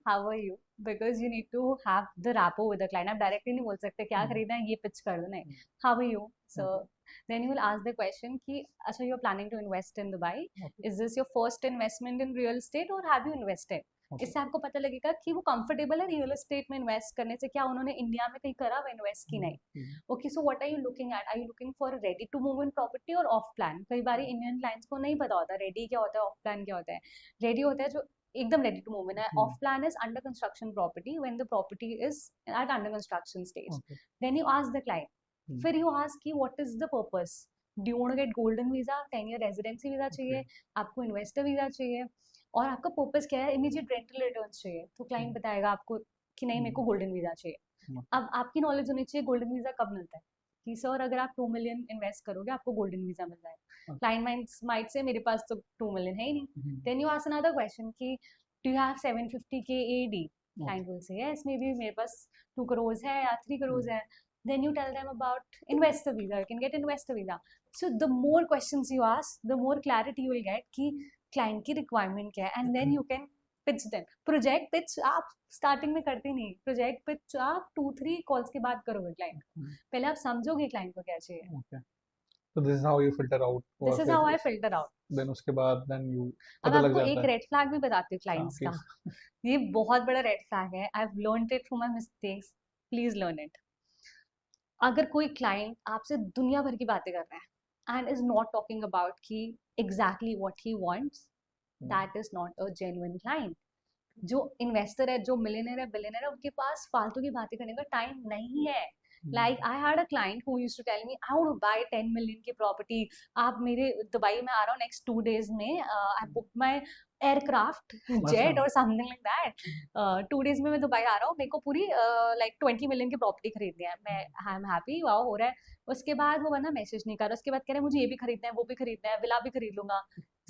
How are you? Because you need to have the rapport with the client. आप directly नहीं बोल सकते क्या खरीदना है ये pitch कर दो, नहीं. How are you, sir? Then you will ask the question कि अच्छा, you are planning to invest in Dubai. Is this your first investment in real estate or have you invested? इससे आपको पता लगेगा कि वो कंफर्टेबल है रियल एस्टेट में इन्वेस्ट करने से, क्या उन्होंने इंडिया में कहीं करा हुआ इन्वेस्ट की नहीं. Okay, so what are you looking at? Are you looking for ready to move in property or off plan? कई बार इंडियन क्लाइंट्स को नहीं पता होता रेडी क्या होता है, ऑफ प्लान क्या होता है. रेडी होता है जो एकदम रेडी टू मूव इन है. Off plan is under construction property when the property is at under construction stage. Then you ask the client, फिर यू आस्क कि what is the purpose. Do you want to get golden visa, 10 year residency visa चाहिए, आपको investor visa चाहिए, और आपका purpose क्या है? Immediate rental returns चाहिए. तो क्लाइंट बताएगा आपको कि नहीं, मेरे को गोल्डन वीजा चाहिए. अब आपकी नॉलेज होनी चाहिए गोल्डन वीजा कब मिलता है, कि सर अगर आप 2 मिलियन इन्वेस्ट करोगे आपको गोल्डन वीजा मिल जाएगा. क्लाइंट माइट से मेरे पास तो 2 मिलियन है ही नहीं. Then you ask another question कि do you have 750K AD. Client will say yes, maybe मेरे पास 2 करोड़ है या 3 करोड़ है. Then you tell them about investor visa. You can get investor visa. So the more questions you ask, the more clarity you will get कि client की requirement क्या है, and then you can pitch them. Project pitch आप starting में करते नहीं. Project pitch आप 2-3 calls के बाद करोगे client. पहले आप समझोगे client को क्या चाहिए. Okay. So this is how you filter out This और is how I फिर filter out. देन उसके बाद देन यू अब पता लग आपको जाता एक है. रेड फ्लैग भी बताती हूँ हाँ क्लाइंट्स का. प्लीज. ये बहुत बड़ा रेड फ्लैग है. I have learned it from my mistakes. Please learn it. अगर कोई क्लाइंट आपसे दुनिया भर की बातें कर रहा है and is not talking about कि exactly what he wants, that is not a genuine client. जो इन्वेस्टर है, जो मिलियनर है, बिलियनर है, उनके पास फालतू की बातें करने का टाइम नहीं है. Like I had a client who used to tell me I want to buy 10 million की प्रॉपर्टी. आप मेरे दुबई में आ रहा हूँ नेक्स्ट 2 डेज में, I book my aircraft jet और समथिंग लाइक दैट. 2 डेज में मैं दुबई आ रहा हूँ, मेरे को पूरी लाइक 20 मिलियन की प्रॉपर्टी खरीदनी है. मैं आई एम हैप्पी, वाओ हो रहा है. उसके बाद वो बंदा मैसेज नहीं कर रहा. उसके बाद कह रहा है मुझे ये भी खरीदना है, वो भी खरीदना है, विला भी खरीद लूंगा.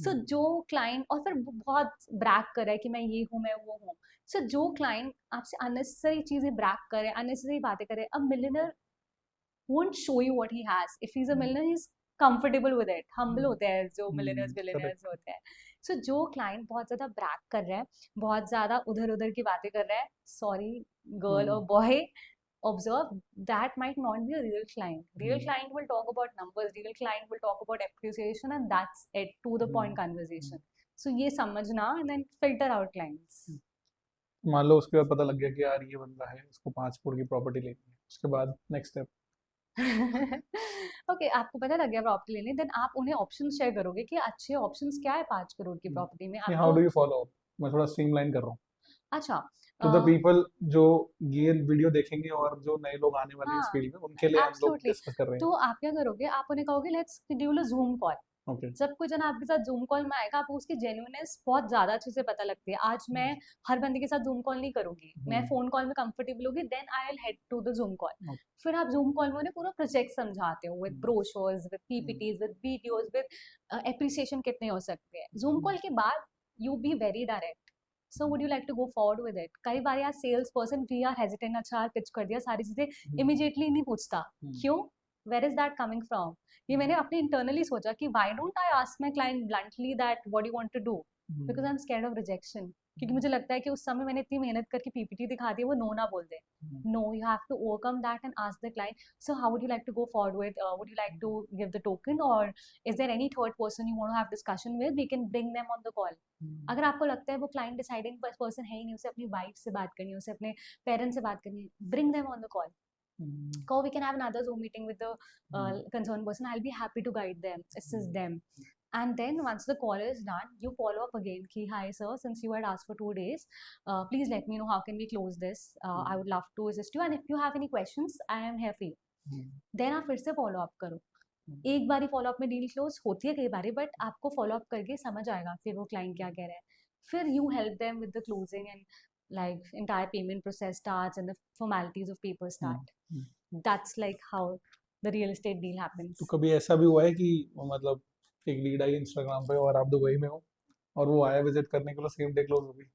सो जो क्लाइंट, और फिर बहुत ब्रैक कर रहा है कि मैं ये हूँ, मैं वो हूँ. सो जो क्लाइंट आपसे अननेसेसरी चीजें ब्रैक करे, अननेसेसरी बातें करे, अब millionaire won't show you what he has. If he's a millionaire, he's comfortable with it. Humble होते हैं जो millionaires, billionaires करेक्ट. होते हैं. So जो client बहुत ज्यादा brag कर रहा है, बहुत ज्यादा उधर उधर की बातें कर रहा है, sorry girl or boy, observe that might not be a real client. Real client will talk about numbers. Real client will talk about appreciation, and that's it, to the point conversation. So ये समझना and then filter out clients. मान लो उसके बाद पता लग गया कि यार ये बंदा है, इसको 5 करोड़ की प्रॉपर्टी लेनी है, उसके बाद नेक्स्ट स्टेप. ओके, आपको पता लग गया प्रॉपर्टी लेने, देन आप उन्हें ऑप्शंस शेयर करोगे कि अच्छे ऑप्शंस क्या है 5 करोड़ की प्रॉपर्टी में हाउ आपको. Do you follow up? मैं थोड़ा स्ट्रीमलाइन कर रहा हूँ अच्छा. टू द पीपल जो ये वीडियो देखेंगे और जो नए लोग आने वाले हैं इस हाँ, फील्ड में, उनके लिए हम लोग एब्सोल्युटली. डिस्कस कर रहे तो आप क्या करोगे, आप उन्हें कहोगे let's schedule a Zoom call. हैं. ओके. जब कोई जना आपके साथ जूम कॉल में आएगा, आपको उसकी जेन्युइननेस बहुत ज्यादा अच्छे से पता लगती है. आज मैं हर बंदे के साथ जूम कॉल नहीं करूंगी, मैं फोन कॉल में कंफर्टेबल होगी, then I will head to the zoom call. फिर आप जूम कॉल में उन्हें पूरा प्रोजेक्ट समझाते हो with brochures, with PPTs, with videos, with appreciation कितने हो सकते हैं. जूम कॉल के बाद you be very direct. So would you like to go forward with it. कई बार यार sales person we are hesitant, अच्छा यार पिच कर दिया, सारी चीजें इमीडिएटली नहीं पूछता. क्यों? Where is that coming from? ये मैंने अपने इंटरनली सोचा कि why don't I ask my client bluntly that what you want to do, because I am scared of rejection. क्योंकि मुझे लगता है कि उस समय मैंने इतनी मेहनत करके पीपीटी दिखा दी है, वो नो ना बोल दे. No, you have to overcome that and ask the client, so how would you like to go forward with, would you like to give the token, और is there any third person you want to have discussion with, we can bring them on the call. अगर आपको लगता है वो client deciding person है ही नहीं, उसे अपनी वाइफ से बात करनी है, उसे अपने पेरेंट्स से बात करनी है, bring them on the call. Go, we can have another Zoom meeting with the concerned person. I'll be happy to guide them, assist them. And then once the call is done, you follow up again. Ki, hi sir, since you had asked for 2 days, please let me know how can we close this. I would love to assist you. And if you have any questions, I am here for you. Then आप फिर से follow up करो. एक बारी follow up में deal close होती है कई बारी, बट आपको फॉलो अप करके समझ आएगा फिर वो क्लाइंट क्या कह रहा है, फिर you help them with the closing and like entire payment process starts and the formalities of paper start. Hmm. That's like how the real estate deal तो happens. कभी ऐसा भी हुआ है कि वो मतलब एक लीड आई इंस्टाग्राम पे और आप दुबई में हो और वो आया विजिट करने के लिए, सेम डे क्लोज हो गई?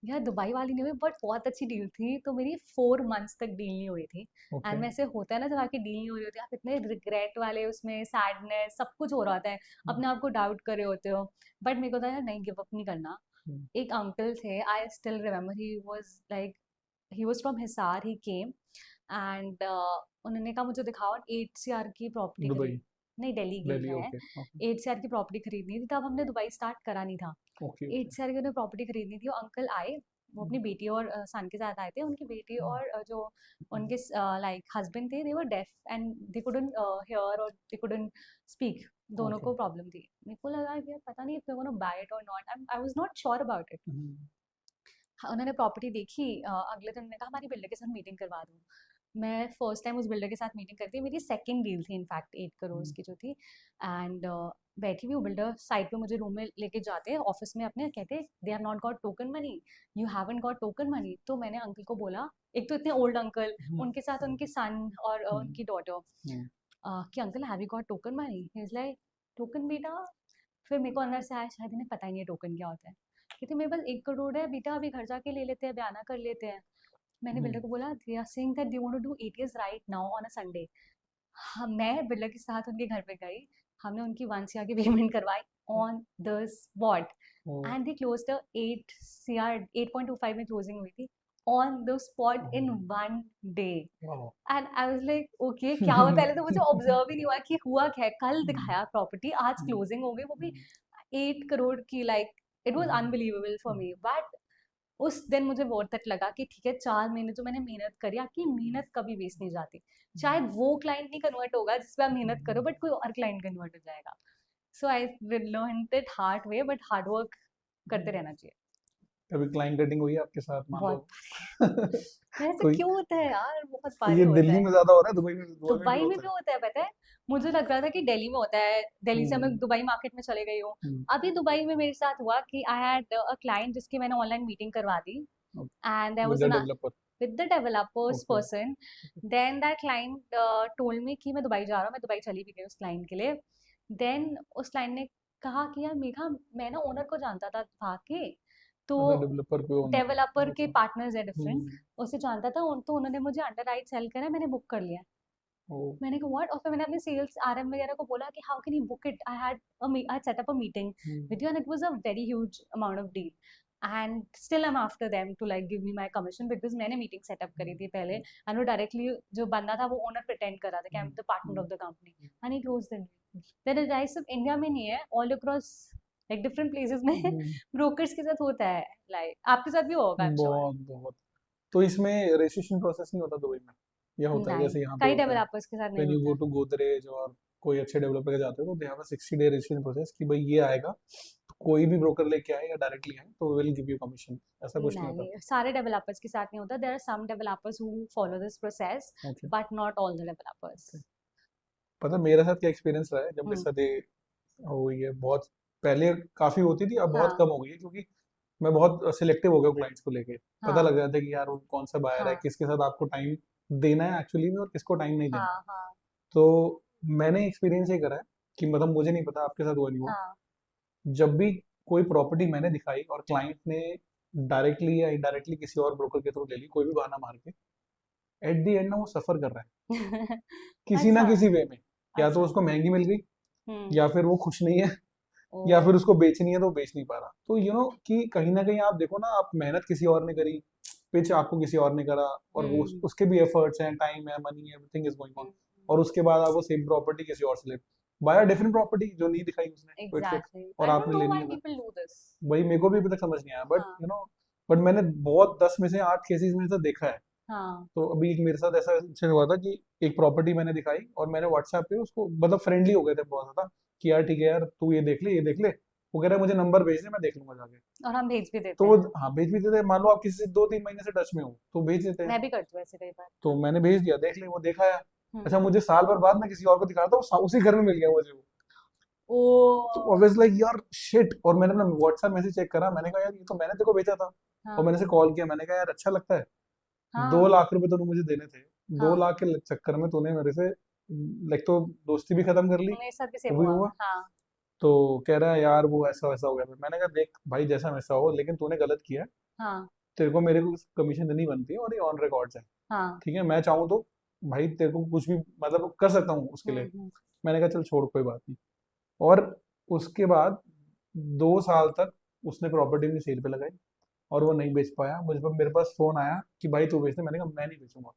यार दुबई वाली नहीं हुई, बट बहुत अच्छी डील थी, तो मेरी 4 मंथ्स तक डील नहीं हुई थी। ओके। एंड वैसे होता है ना, जब आपकी डील नहीं हो रही होती, आप इतने रिग्रेट वाले उसमें, सैडनेस, सब कुछ हो रहा होता है, अपने आप को डाउट कर रहे होते हो, बट मेरे को था यार नहीं, गिव अप नहीं करना। एक अंकल थे, I still remember, he was like, he was from Hisar, he came and उन्होंने कहा मुझे दिखाओ 8 CR की प्रॉपर्टी दुबई, खरीद, नहीं दिल्ली की दिल्ली, है, ओके ओके 8 CR की प्रॉपर्टी खरीदनी थी, तब हमने दुबई स्टार्ट करा नहीं था। ओके 8 CR की उन्हें प्रॉपर्टी खरीदनी थी, वो अंकल आए, वो अपनी बेटी और सन के साथ आए थे, उनकी बेटी और जो उनके लाइक हस्बैंड थे, they were deaf and they couldn't hear और दे कुडंट स्पीक, दोनों ओके। को प्रॉब्लम थी। मेरे को लगा यार पता नहीं if they gonna buy it और not, I was not sure about it. उन्होंने प्रॉपर्टी देखी, अगले दिन उन्होंने कहा हमारी बिल्डर के साथ मीटिंग करवा दो। मैं फर्स्ट टाइम उस बिल्डर के साथ मीटिंग करती, मेरी सेकंड डील थी इनफैक्ट 8 करोड़ की जो थी। एंड बैठी हुई वो बिल्डर साइड पे मुझे रूम में लेके जाते हैं ऑफिस में अपने, कहते they have not got token money, you haven't got token money. तो मैंने अंकल को बोला, एक तो इतने ओल्ड अंकल, उनके साथ उनके सन और उनकी डॉटर, कि uncle have you got token money? He is like token बेटा? फिर मेरे को अंदर से आया शायद इन्हें पता ही नहीं है टोकन क्या होता है। कहते मेरे पास 1 करोड़ है बेटा, अभी घर जाके ले लेते हैं, बयाना कर लेते हैं। मैंने बिल्डर को बोला they are saying that they want to do ATS right now on a Sunday. मैं बिल्डर के साथ उनके घर पे गई, हमने उनकी 1 CR की पेमेंट करवाई on the spot and they closed 8 CR, 8.25 में क्लोजिंग हुई थी on the spot in 1 day. And I was like okay क्या हुआ, पहले तो मुझे ऑब्जर्व ही नहीं हुआ कि हुआ क्या है, कल दिखाया प्रॉपर्टी, आज क्लोजिंग हो गई, वो भी 8 करोड़ की। Like it was unbelievable for me, but उस दिन मुझे बहुत तक लगा कि ठीक है 4 महीने जो मैंने मेहनत करी, आपकी मेहनत कभी वेस्ट नहीं जाती। शायद वो क्लाइंट नहीं कन्वर्ट होगा जिस पे आप मेहनत करो, बट कोई और क्लाइंट कन्वर्ट हो जाएगा। So I learn it hard way, but hard work करते रहना चाहिए। कभी क्लाइंट डेटिंग हुई है आपके साथ, मान लो? बहुत ऐसे कोई, क्यों होता है यार, बहुत तो बारी ये होता दिल्ली है। में ज्यादा हो रहा है, दुबई में भी दुबई में होता भी है? होता है, पता है, मुझे लग रहा था कि दिल्ली में होता है, दिल्ली से मैं दुबई मार्केट में चले गई हूँ। अभी दुबई में मेरे साथ हुआ कि आई हैड अ क्लाइंट जिसकी मैंने ऑनलाइन मीटिंग करवा दी, and there with was the an developer? with the developers okay. person, then that client told me कि मैं दुबई जा रहा हूँ, मैं दुबई चली भी गई उस क्लाइंट के लिए। then उस क्लाइंट ने कहा कि यार मेघा, मैं ना ओनर को जानता था वहाँ के, तो अच्छा, डेवलपर पे ओनर है, डेवलपर के अच्छा। पार्टनर्स है डिफरेंट, उसे जानता था, तो उन्होंने मुझे अंडर राइट सेल करा, मैंने बुक कर लिया। ओ, मैंने कहा व्हाट, और फिर मैंने अपने सेल्स RM वगैरह को बोला कि how can you book it, I set up a meeting with you and it was a very huge amount of deal and still I'm after them to like give me my commission because मैंने meeting setup करी थी पहले, and वो directly जो बंदा था वो owner pretend कर रहा था कि I am the partner of the company, and he closed the deal. There is right, सिर्फ इंडिया में नहीं है, all across like different places में ब्रोकर्स के साथ होता है, लाइक आपके साथ भी होगा आई एम श्योर। बहुत बहुत। तो इसमें रजिस्ट्रेशन प्रोसेस नहीं होता दुबई में, या होता है नहीं, जैसे यहाँ पे कई होता है? डेवलपर्स के साथ नहीं व्हेन यू होता गो है। टू गोदरेज और कोई अच्छे डेवलपर के जाते हो तो they have a 60 day registration process कि भाई ये आएगा, तो कोई भी ब्रोकर लेके आए या डायरेक्टली आए तो विल गिव यू कमीशन, ऐसा कुछ नहीं होता? नहीं, सारे डेवलपर्स के साथ नहीं होता, there are some developers who follow this process okay. But not all the developers. पता है मेरे साथ क्या एक्सपीरियंस रहा है जब मेरे हम्म, साथ ये हो गई है? बहुत पहले काफी होती थी, अब बहुत हाँ कम हो गई है, क्योंकि मैं बहुत सिलेक्टिव हो गया क्लाइंट्स को लेके। पता हाँ लग जाता है कि यार वो कौन सा बायर है, हाँ किसके साथ आपको टाइम देना है एक्चुअली में और किसको टाइम नहीं देना। हाँ हाँ तो मैंने एक्सपीरियंस ये करा है कि मतलब मुझे नहीं पता आपके साथ हुआ नहीं हुआ, हाँ जब भी कोई प्रॉपर्टी मैंने दिखाई और क्लाइंट ने डायरेक्टली या इनडायरेक्टली किसी और ब्रोकर के थ्रू ले ली, कोई भी बहाना मार के, एट द एंड ना वो सफर कर रहा है किसी ना अच्छा किसी वे में। या तो अच्छा। उसको महंगी मिल गई, हम्म। या फिर वो खुश नहीं है, ओ। या फिर उसको बेचनी है तो बेच नहीं पा रहा। तो कि कहीं ना कहीं आप देखो ना, आप मेहनत किसी और ने करी, पिच आपको किसी और ने करा, और वो हम्म उसके भी एफर्ट्स हैं, टाइम है, मनी है, एवरीथिंग इज गोइंग ऑन, हम्म, और उसके बाद आप वो सेम प्रॉपर्टी किसी और से ले, बाय डिफरेंट प्रॉपर्टी जो नहीं दिखाई उसने, क्विक फिक्स, एग्जैक्टली, और आई डोंट आपने नो ले व्हाई लिया था। People do this. वही मेरे को भी अभी तक समझ नहीं आया, बट हाँ बट मैंने बहुत 10 में से 8 केसेस में से देखा है। हाँ तो अभी एक मेरे साथ ऐसा इंसिडेंट हुआ था कि एक प्रॉपर्टी मैंने दिखाई और मैंने व्हाट्सएप पे उसको, मतलब फ्रेंडली हो गए थे बहुत ज्यादा, कि यार ठीक है यार, तू ये देख ले, ये देख ले। वो कह रहा है मुझे नंबर भेज दे, मैं देख लूंगा जाके। और हम भेज भी तो देते वो, हैं। हाँ, भेज भी देते हैं। मान लो आप किसी से 2-3 महीने से टच में हो तो भेज देते हैं। मैं भी करती हूँ ऐसे कई बार। तो मैंने भेज दिया, देख ले, वो देखा है। अच्छा मुझे साल भर बाद मैं किसी और को दिखा रहा था, उसी घर में मिल गया मुझे वो। तो ओ ऑब्वियस लाइक यार शिट, और मैंने अपना व्हाट्सएप मैसेज चेक करा, मैंने कहा यार ये तो मैंने तेरे को भेजा था। और हाँ मैंने से कॉल किया, मैंने कहा यार अच्छा लगता है, दो हाँ लाख रुपए तूने मुझे देने थे, दो हाँ, लाख के चक्कर में तूने मेरे से लाइक तो दोस्ती भी खत्म कर ली, मेरे साथ भी सेम वो भी हुआ। हुआ। हाँ तो कह रहा है यार वो ऐसा वैसा हो गया था। मैंने कहा देख भाई जैसा वैसा हो, लेकिन तूने गलत किया है, हाँ तेरे को मेरे को कमीशन देनी बनती है, और ये ऑन रिकॉर्ड्स है, हाँ। ठीक है, मैं चाहूँ तो भाई तेरे को कुछ भी मतलब कर सकता हूँ उसके लिए। हम्म। मैंने कहा चल छोड़ कोई बात नहीं। और उसके बाद 2 साल तक उसने प्रॉपर्टी अपनी सेल पे लगाई, और वो नहीं बेच पाया। मुझे पर मेरे पास फोन आया कि भाई तू बेच दे, मैंने कहा मैं नहीं बेचूंगा।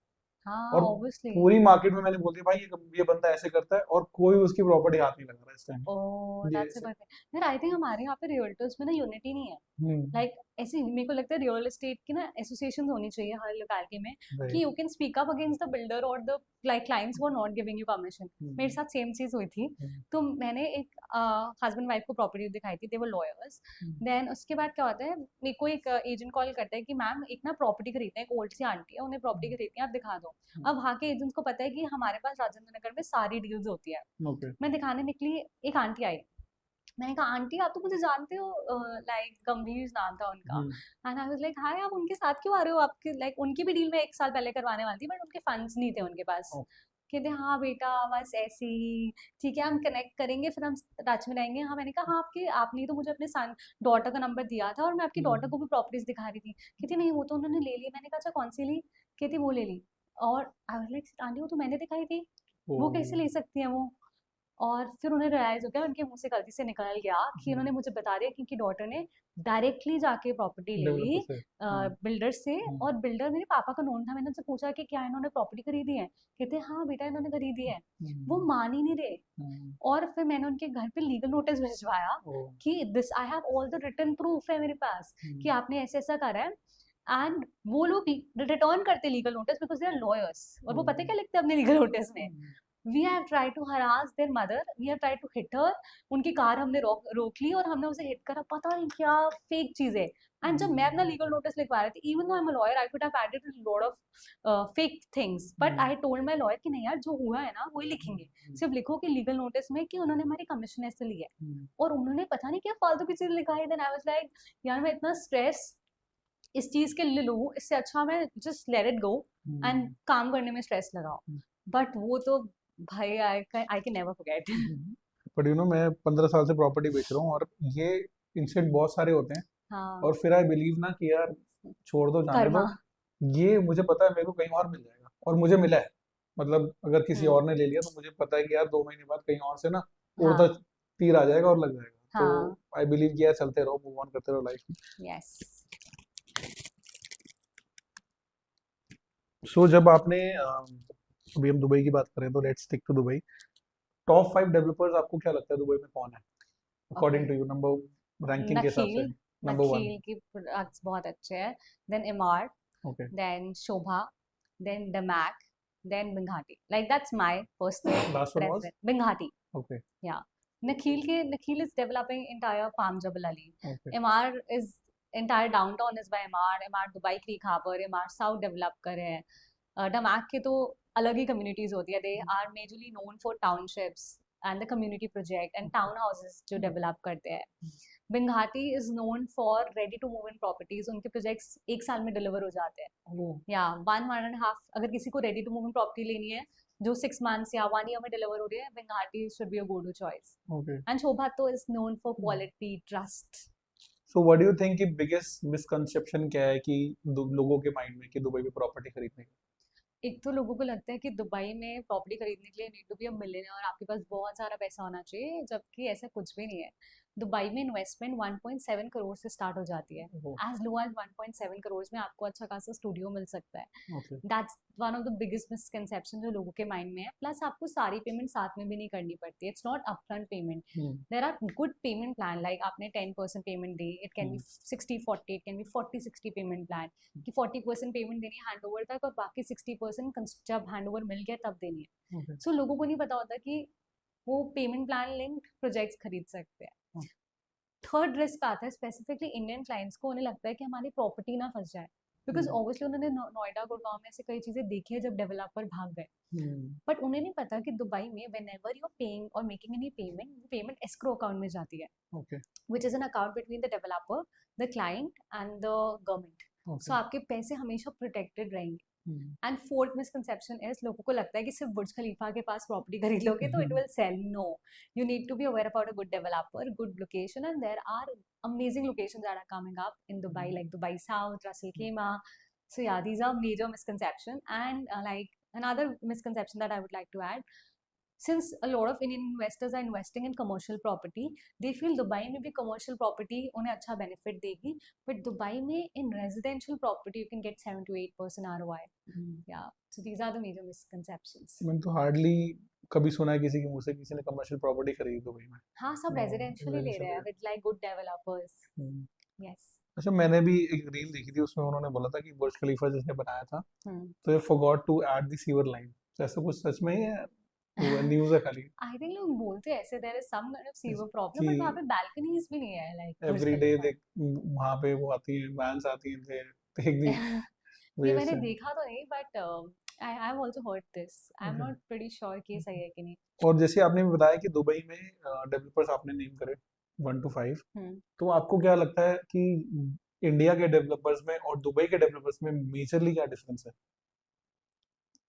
हाँ और ऑब्वियसली। पूरी मार्केट में मैंने बोल दिया भाई ये बंदा ऐसे करता है, और कोई उसकी प्रॉपर्टी हाथ नहीं लगा रहा इस टाइम। ओह ये दैट्स अ गुड थिंग यार। आई थिंक हमारे यहाँ पे रियल्टर्स में ना यूनिटी नहीं है। हम्म, लाइक ऐसे मेरे को लगता है रियल एस्टेट की ना एसोसिएशन होनी चाहिए हर लोकेलिटी में, राइट। कि you can speak up against the builder और the like clients who are not giving you commission. मेरे साथ सेम चीज हुई थी। तो मैंने एक हस्बैंड वाइफ को प्रॉपर्टी दिखाई थी, दे वर लॉयर्स। देन उसके बाद क्या होता है, मेरे को एक एजेंट कॉल करता है कि मैम एक ना प्रॉपर्टी खरीदना है, एक ओल्ड सी आंटी है, उन्हें प्रॉपर्टी खरीदनी है, आप दिखा दो। अब वहाँ के एजेंट्स को पता है कि हमारे पास राजेंद्र नगर में सारी डील्स होती है। ओके। मैं दिखाने निकली, एक आंटी आई। मैंने कहा आंटी आप तो मुझे जानते हो, लाइक गंभीर नाम था उनका। एंड आई वाज लाइक हाय आप उनके साथ क्यों आ रहे हो, आपके लाइक उनकी भी डील में 1 साल पहले करवाने वाली थी, बट उनके फंड्स नहीं थे उनके पास। कहते हाँ बेटा बस ऐसे ही, ठीक है हम कनेक्ट करेंगे, फिर हम टच में रहेंगे। हाँ मैंने कहा हाँ आपके आपने तो मुझे अपने सन डॉटर का नंबर दिया था, और मैं आपकी डॉटर को भी प्रॉपर्टीज दिखा रही थी। कहती नहीं वो तो उन्होंने ले ली। मैंने कहा अच्छा कौन सी ली। कहती वो ले ली। और आई वाज लाइक आंटी वो तो मैंने दिखाई थी, वो कैसे ले सकती है वो। और फिर उन्हें रियलाइज हो गया, उनके मुंह से गलती से निकल गया कि उन्होंने मुझे बता दिया कि उनकी डॉटर ने डायरेक्टली जाके प्रॉपर्टी ले डेवलपर ली से। बिल्डर से। हम्म, और बिल्डर मेरे पापा का नोन था। मैंने उनसे पूछा कि क्या इन्होंने प्रॉपर्टी खरीदी है। कहते हाँ बेटा इन्होंने खरीदी है। वो हम्म, मान ही नहीं रहे। हम्म, और फिर मैंने उनके घर पे लीगल नोटिस भिजवाया ओ, कि this I have all the written proof है मेरे पास कि आपने ऐसे ऐसा करा है। एंड वो लोग रिटर्न करते legal notice because they are lawyers, और वो पता है क्या लिखते हैं अपने लीगल नोटिस में, we have try to harass their mother, we have try to hit her. उनकी कार हमने रोक ली और हमने उसे हिट करा, पता नहीं क्या फेक चीज है। एंड जब मैं अपना लीगल नोटिस लिखवा रही थी, even though I am a lawyer, I could have added a lot of fake things, but I told my lawyer कि नहीं यार जो हुआ है ना वही लिखेंगे। सिर्फ लिखो कि लीगल नोटिस में कि उन्होंने हमारी कमीशन ऐसे ली है। और उन्होंने पता नहीं क्या फालतू की चीज लिखाई। देन आई वाज लाइक यार मैं इतना स्ट्रेस इस चीज के लिए लूं, इससे अच्छा मैं just let it go and काम करने में स्ट्रेस लगाओ। बट वो तो भाई I can never forget. But you know मैं 15 साल से प्रॉपर्टी बेच रहा हूँ, और ये इंसिडेंट बहुत सारे होते हैं। हाँ और फिर आई बिलीव ना कि यार छोड़ दो, जाने दो। कर्मा। ये मुझे पता है मेरे को कहीं और मिल जाएगा, और मुझे मिला है। मतलब अगर किसी हम्म। और ने ले लिया तो मुझे पता है कि यार 2 महीने बाद कहीं और से ना उड़ता हाँ तीर आ जाएगा और लग जाएगा। तो हाँ आई बिलीव कि यार चलते रहो, मूव ऑन करते रहो लाइफ में। यस। सो जब आपने अभी हम दुबई की बात करें तो let's stick to Dubai. Top 5 developers आपको क्या लगता है दुबई में कौन है, okay. According to you, number ranking के हिसाब नखील। से? नंबर 1। नखील की प्रोडक्ट्स बहुत अच्छे हैं। Then Emaar. Okay. Then Sobha. Then Damac. Then Binghatti, like that's my personal last one was? Preference, Binghatti. Okay. Yeah. Nakhil is developing entire Palm Jebel Ali. Okay. MR is entire downtown is by MR. MR Dubai Creek Harbour, MR South develop करे हैं। डमैक के तो अलग ही communities होती है। They are majorly known for townships and the community project and townhouses जो develop करते हैं। बिंघाटी is known for ready to move in properties. उनके projects 1 साल में deliver हो जाते हैं। या 1.5 अगर किसी को ready to move in property लेनी है जो 6 months या 1 year में डिलीवर हो रही है, Binghatti should be a go to choice. Okay. And Sobha तो is known for quality trust. So what do you think कि बिगेस्ट मिसकंसेप्शन क्या है कि लोगों के माइंड में कि दुबई में प्रॉपर्टी खरीदने की? एक तो लोगों को लगता है कि दुबई में प्रॉपर्टी खरीदने के लिए need to be a millionaire और आपके पास बहुत सारा पैसा होना चाहिए, जबकि ऐसा कुछ भी नहीं है। दुबई में इन्वेस्टमेंट 1.7 करोड़ से स्टार्ट हो जाती है। एज लो एज 1.7 करोड़ में आपको अच्छा खासा स्टूडियो मिल सकता है। Okay. That's one of the biggest misconception जो लोगों के माइंड में है। प्लस आपको सारी पेमेंट साथ में भी नहीं करनी पड़ती, it's not upfront payment. There are good payment plan, like आपने 10% पेमेंट दी, it can be 60-40, it can be 40-60 payment plan, कि 40% पेमेंट देनी है हैंड ओवर तक और बाकी 60% जब हैंड ओवर मिल गया तब देनी है। सो लोगों को नहीं पता होता कि वो पेमेंट प्लान लिंक्ड प्रोजेक्ट्स खरीद सकते हैं। थर्ड रिस्क आता है स्पेसिफिकली इंडियन क्लाइंट्स को, उन्हें लगता है कि हमारी प्रॉपर्टी ना फंस जाए। बिकॉज ऑब्वियसली उन्होंने नोएडा गुड़गांव में ऐसे कई चीजें देखी है जब डेवलपर भाग गए, बट उन्हें नहीं पता कि दुबई में वेन एवर यू पेइंग और making any payment, payment escrow account में जाती है, okay which is an account between the developer, the client and the government. So आपके पैसे हमेशा प्रोटेक्टेड रहेंगे. एंड फोर्थ मिसकंसेप्शन इज, लोगों को लगता है कि सिर्फ बुर्ज खलीफा के पास प्रॉपर्टी खरीद लोगे तो it will sell. No, you need to be aware about a good developer, good location, and there are amazing locations that are coming up in Dubai, like Dubai South, Ras Al Khaimah. So yeah, these are major misconception. And like another misconception that I would like to add, since a lot of Indian investors are investing in commercial property, they feel Dubai में भी commercial property उन्हें अच्छा benefit देगी, but Dubai में in residential property you can get 7 to 8% ROI. Yeah, so these are the major misconceptions. मैंने तो hardly कभी सुना है किसी के मुंह से किसी ने कमर्शियल प्रॉपर्टी खरीदी दुबई में. हाँ, सब No, residential ही ले रहे हैं residential. with like good developers. Yes. अच्छा, मैंने भी एक रील देखी थी, उसमें उन्होंने बोला था कि बुर्ज खलीफा जिसने बनाया था Hmm. तो ये forgot to add the sewer line. तो ऐसा कुछ सच में ही है? वो न्यूज़ है खाली I think लोग बोलते हैं ऐसे, there is some kind of sewer problem, कि but वहाँ पे balconies भी नहीं है like बुर्ज एवरी डे खलीफा. वहाँ पे वो आती है, वैन्स आती हैं, they take the ये मैंने waste and देखा तो नहीं, but I've also heard this. I'm Okay. not pretty sure कि ये सही है कि नहीं. और जैसे आपने भी बताया कि दुबई में डेवलपर्स आपने नेम करे 1 to 5, हम्म. तो आपको क्या लगता है कि इंडिया के डेवलपर्स में और दुबई के डेवलपर्स में मेजरली क्या डिफरेंस है?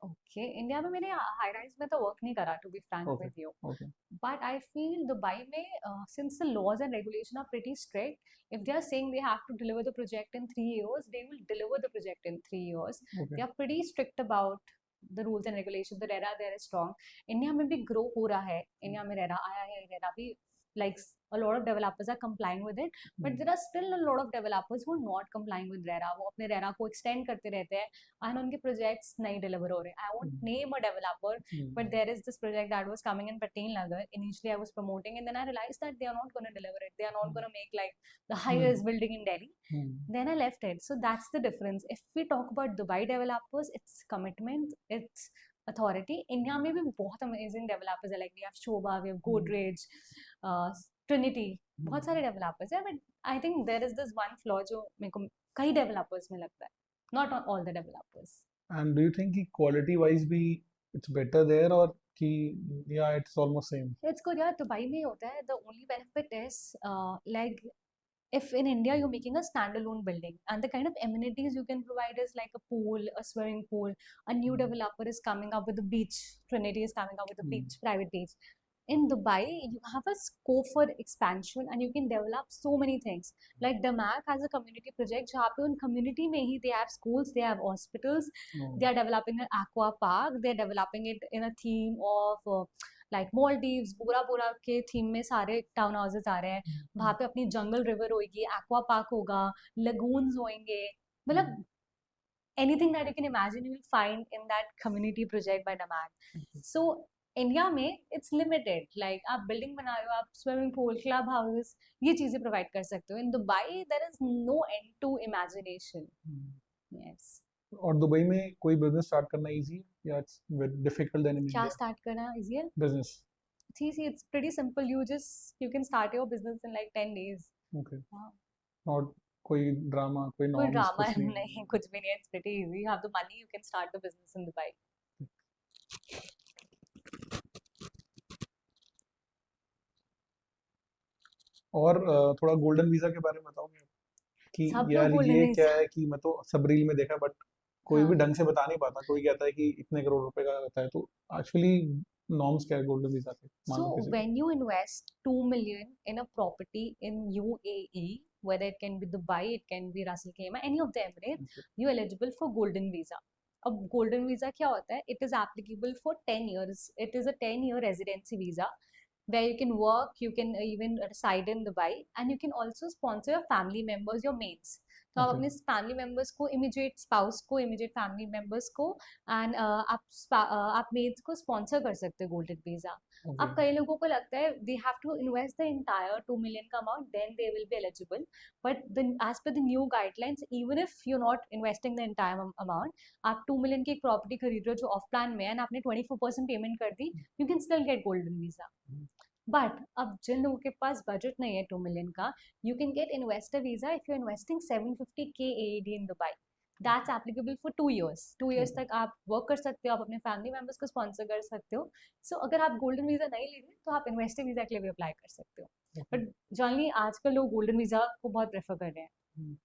ओके, इंडिया में मैंने हाई राइज में तो वर्क नहीं करा, to be frank okay with you, okay but I feel Dubai में since the laws and regulation are pretty strict, if they are saying they have to deliver the project in 3 years, they will deliver the project in 3 years. Okay They are pretty strict about the rules and regulations. The RERA there is strong. India में भी grow हो रहा है, India में RERA आया है, RERA भी like a lot of developers are complying with it, but there are still a lot of developers who are not complying with RERA. वो अपने RERA को extend करते रहते हैं and उनके projects नहीं deliver हो रहे. I won't name a developer, but there is this project that was coming in Patel Nagar. Initially, I was promoting, and then I realized that they are not going to deliver it. They are not going to make like the highest building in Delhi. Then I left it. So that's the difference. If we talk about Dubai developers, it's commitment, it's authority. India में भी बहुत amazing developers है, like we have Shobha, we have Godrej, Trinity, बहुत सारे developers है, but I think there is this one flaw जो मेरे को कई developers में लगता है, not all the developers. And do you think कि क्वालिटी वाइज भी इट्स बेटर देयर और कि या it's almost same? It's good यार, दुबई में होता है. The only benefit is like if in India you're making a standalone building and the kind of amenities you can provide is like a pool, a swimming pool, a new developer is coming up with a beach, Trinity is coming up with a beach, private beach. In Dubai, you have a scope for expansion and you can develop so many things. Like Damac has a community project, जहाँ पे उन community में ही they have schools, they have hospitals, they are developing an aqua park, they are developing it in a theme of like Maldives, Bora Bora के theme में सारे town houses आ रहे हैं. वहाँ पे अपनी jungle river होगी, aqua park होगा, lagoons होंगे, मतलब anything that you can imagine you will find in that community project by Damac. So India में इट्स लिमिटेड, लाइक आप बिल्डिंग बना रहे हो, आप स्विमिंग पूल, क्लब हाउस, ये चीजें प्रोवाइड कर सकते हो. In Dubai there is no end to imagination. Yes. और दुबई में कोई बिजनेस स्टार्ट करना इजी या इट्स डिफिकल्ट देन इन क्या इंडिया? स्टार्ट करना इजी है? Business. See it's pretty simple, you can start your business in like 10 days. Okay. हाँ. और कोई ड्रामा, कोई कोई नॉर्म्स, ड्रामा कुछ नहीं? नहीं, कुछ भी नहीं. It's pretty easy. You have the money, you can start the business in Dubai. और थोड़ा गोल्डन वीजा के बारे में बताओगे कि सब लोग यार golden ये visa- क्या है? कि मैं तो सब रील में देखा बट कोई भी हाँ. ढंग से बता नहीं पाता. कोई कहता है कि इतने करोड़ रुपए का होता है, तो एक्चुअली नॉर्म्स क्या है गोल्डन वीजा के? मान लो So किसी when you invest 2 million in a property in UAE, whether it can be Dubai, it can be Ras Al Khaimah, any of the Emirates, you're eligible for golden visa. अब golden visa क्या होता है? It is applicable for 10 years. It is a 10-year residency visa where you can work, you can even reside in Dubai, and you can also sponsor your family members, your mates. तो आप Okay. अपने family members को, immediate spouse को, immediate family members को and आप mats को sponsor कर सकते हो गोल्डन वीजा. अब Okay. कई लोगों को लगता है they have to invest the entire 2 million का amount, then they will be eligible, but as per the new guidelines, even if you not investing the entire amount, आप 2 million की एक प्रॉपर्टी खरीद रहे हो जो ऑफ प्लान में है एंड आपने 24% पेमेंट कर दी, you can still get golden visa. But अब जिन लोगों के पास बजट नहीं है 2 million का, you can gate investor visa if you investing 750K AED in Dubai. That's applicable for 2 years. 2 years Okay. तक आप वर्क कर सकते हो, आप अपने फैमिली मेंबर्स को स्पॉन्सर कर सकते हो. सो अगर आप गोल्डन वीजा नहीं ले रहे तो आप इन्वेस्टर वीजा के लिए भी अप्लाई कर सकते हो. Okay. बट जनरली आजकल लोग गोल्डन वीजा को बहुत प्रेफर कर रहे हैं. हम्म,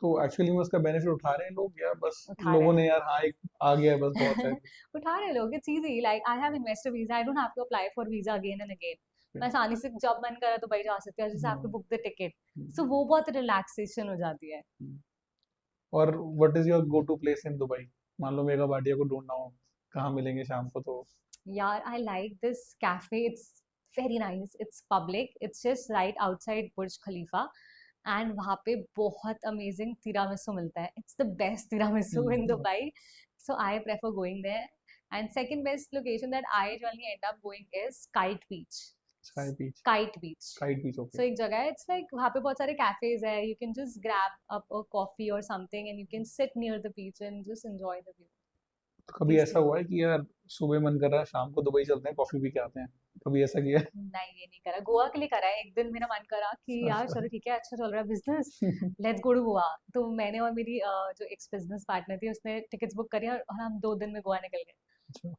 तो एक्चुअली में उसका बेनिफिट उठा रहे हैं लोग, या बस उठा रहे लोगों हैं. ने यार हाँ एक आ गया है बस बहुत है? उठा रहे लोग. It's easy. Like I have investor visa, I don't have to apply for visa again and again. मैं आसानी से जब मन करा तो भाई जा सकते हैं, जैसे आपको hmm, book the ticket. So hmm, वो बहुत रिलैक्सेशन हो जाती है. हम्म। और what is your go to place in Dubai? मान लो मेगा भाटिया को ढूंढना हो, कहाँ मिलेंगे शाम को तो? यार I like this cafe. It's very nice. It's public. It's just right outside Burj Khalifa. And वहाँ पे बहुत अमेजिंग तिरामिसू मिलता है. It's the best tiramisu in hmm, Dubai. So I prefer going there. And second best location that I generally end up going is Kite Beach. Sky Beach. Kite Beach. Kite Beach, okay. So एक जगह है. It's like वहाँ पे बहुत सारे cafes है. You can just grab up a coffee और something and you can sit near the beach and just enjoy the view. तो कभी ऐसा पीसफुल. हुआ है कि यार सुबह मन कर रहा है शाम को दुबई चलते हैं कॉफी पी के आते हैं? कभी ऐसा किया है? नहीं, ये नहीं करा. गोवा के लिए करा है. एक दिन मेरा मन करा कि यार अच्छा। चलो ठीक है, अच्छा चल रहा है business, let's go to Goa. तो मैंने और मेरी जो एक्स बिजनेस पार्टनर थी उसने टिकट्स बुक करी और हम 2 दिन में गोवा निकल गए. अच्छा,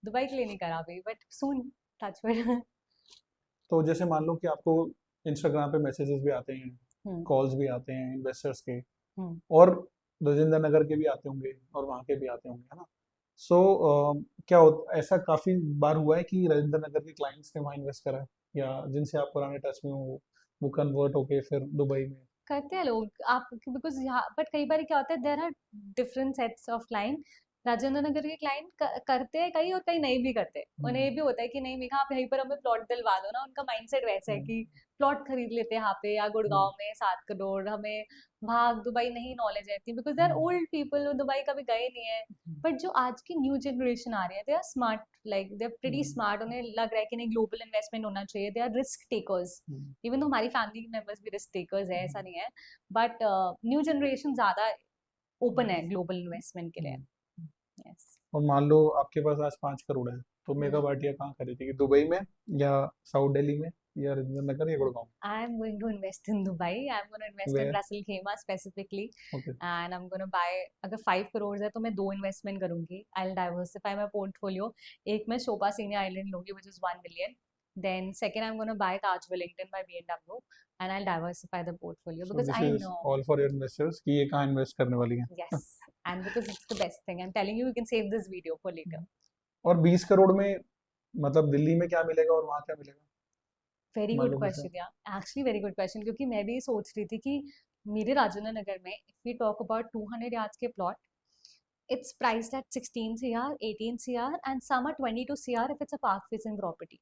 दुबई के लिए नहीं करा अभी, बट सून. Touch wood. तो जैसे मान लो कि आपको इंस्टाग्राम पे मैसेजेस भी आते हैं, हम्म. कॉल्स भी आते हैं इन्वेस्टर्स के, हम्म. और राजेंद्र नगर के भी आते होंगे और वहाँ के भी आते होंगे, है ना? सो क्या ऐसा काफी बार हुआ है कि राजेंद्र नगर के क्लाइंट्स ने वहाँ इन्वेस्ट करा है, या जिनसे आप पुराने टच में हो वो कन्वर्ट होके फिर दुबई में? करते हैं लोग. आप बिकॉज यहाँ बट कई बार क्या होता है, there are different sets of client. Rajendra Nagar के क्लाइंट करते हैं कई और कई नहीं भी करते. उन्हें ये हम्म, भी होता है कि नहीं मेघा आप यहीं पर हमें प्लॉट दिलवा दो ना. उनका माइंडसेट वैसा है हम्म, कि प्लॉट खरीद लेते हैं यहाँ पे या हम्म, गुड़गांव में 7 करोड़. हमें भाग दुबई नहीं नॉलेज रहती because they are hmm, old people. Dubai कभी गए नहीं है. हम्म, बट जो आज की न्यू जनरेशन आ रही है, they are smart. Like they are pretty hmm, smart. उन्हें लग रहा है कि नहीं ग्लोबल इन्वेस्टमेंट होना चाहिए. They are risk takers. Hmm, even तो हमारी फैमिली मेंबर्स भी रिस्क टेकर्स है, ऐसा हम्म, नहीं है. बट न्यू जनरेशन ज्यादा ओपन है हम्म, ग्लोबल इन्वेस्टमेंट के लिए. हम्म। यस. और मान लो आपके पास आज 5 करोड़ है, तो मेगा भाटिया कहाँ खरीदेगी? दुबई में, या साउथ दिल्ली में, या राजेंद्र नगर, या Gurgaon? I am going to invest in Dubai. I'm going to invest in way Russell Khema specifically, okay. and I'm going to buy. अगर 5 करोड़ है तो मैं 2 इन्वेस्टमेंट करूंगी. I'll diversify my portfolio. एक मैं शोपा सीनी आइलैंड लूंगी which is 1 million. Then second I'm going to buy Taj Wellington by BMW, and I'll diversify the portfolio so because this I is know. All for your investors कि ये कहाँ invest करने वाली है। Yes, and because it's the best thing. I'm telling you, you can save this video for later. और 20 करोड़ में मतलब दिल्ली में क्या मिलेगा और वहाँ क्या मिलेगा? वेरी मान गुड लो जैसे क्वेश्चन यार. एक्चुअली वेरी गुड क्वेश्चन, क्योंकि मैं भी सोच रही थी कि मेरे राजेंद्र नगर में if we talk about 200 yards के plot, it's priced at 16 CR, 18 CR, and some are 22 CR if it's a park facing property.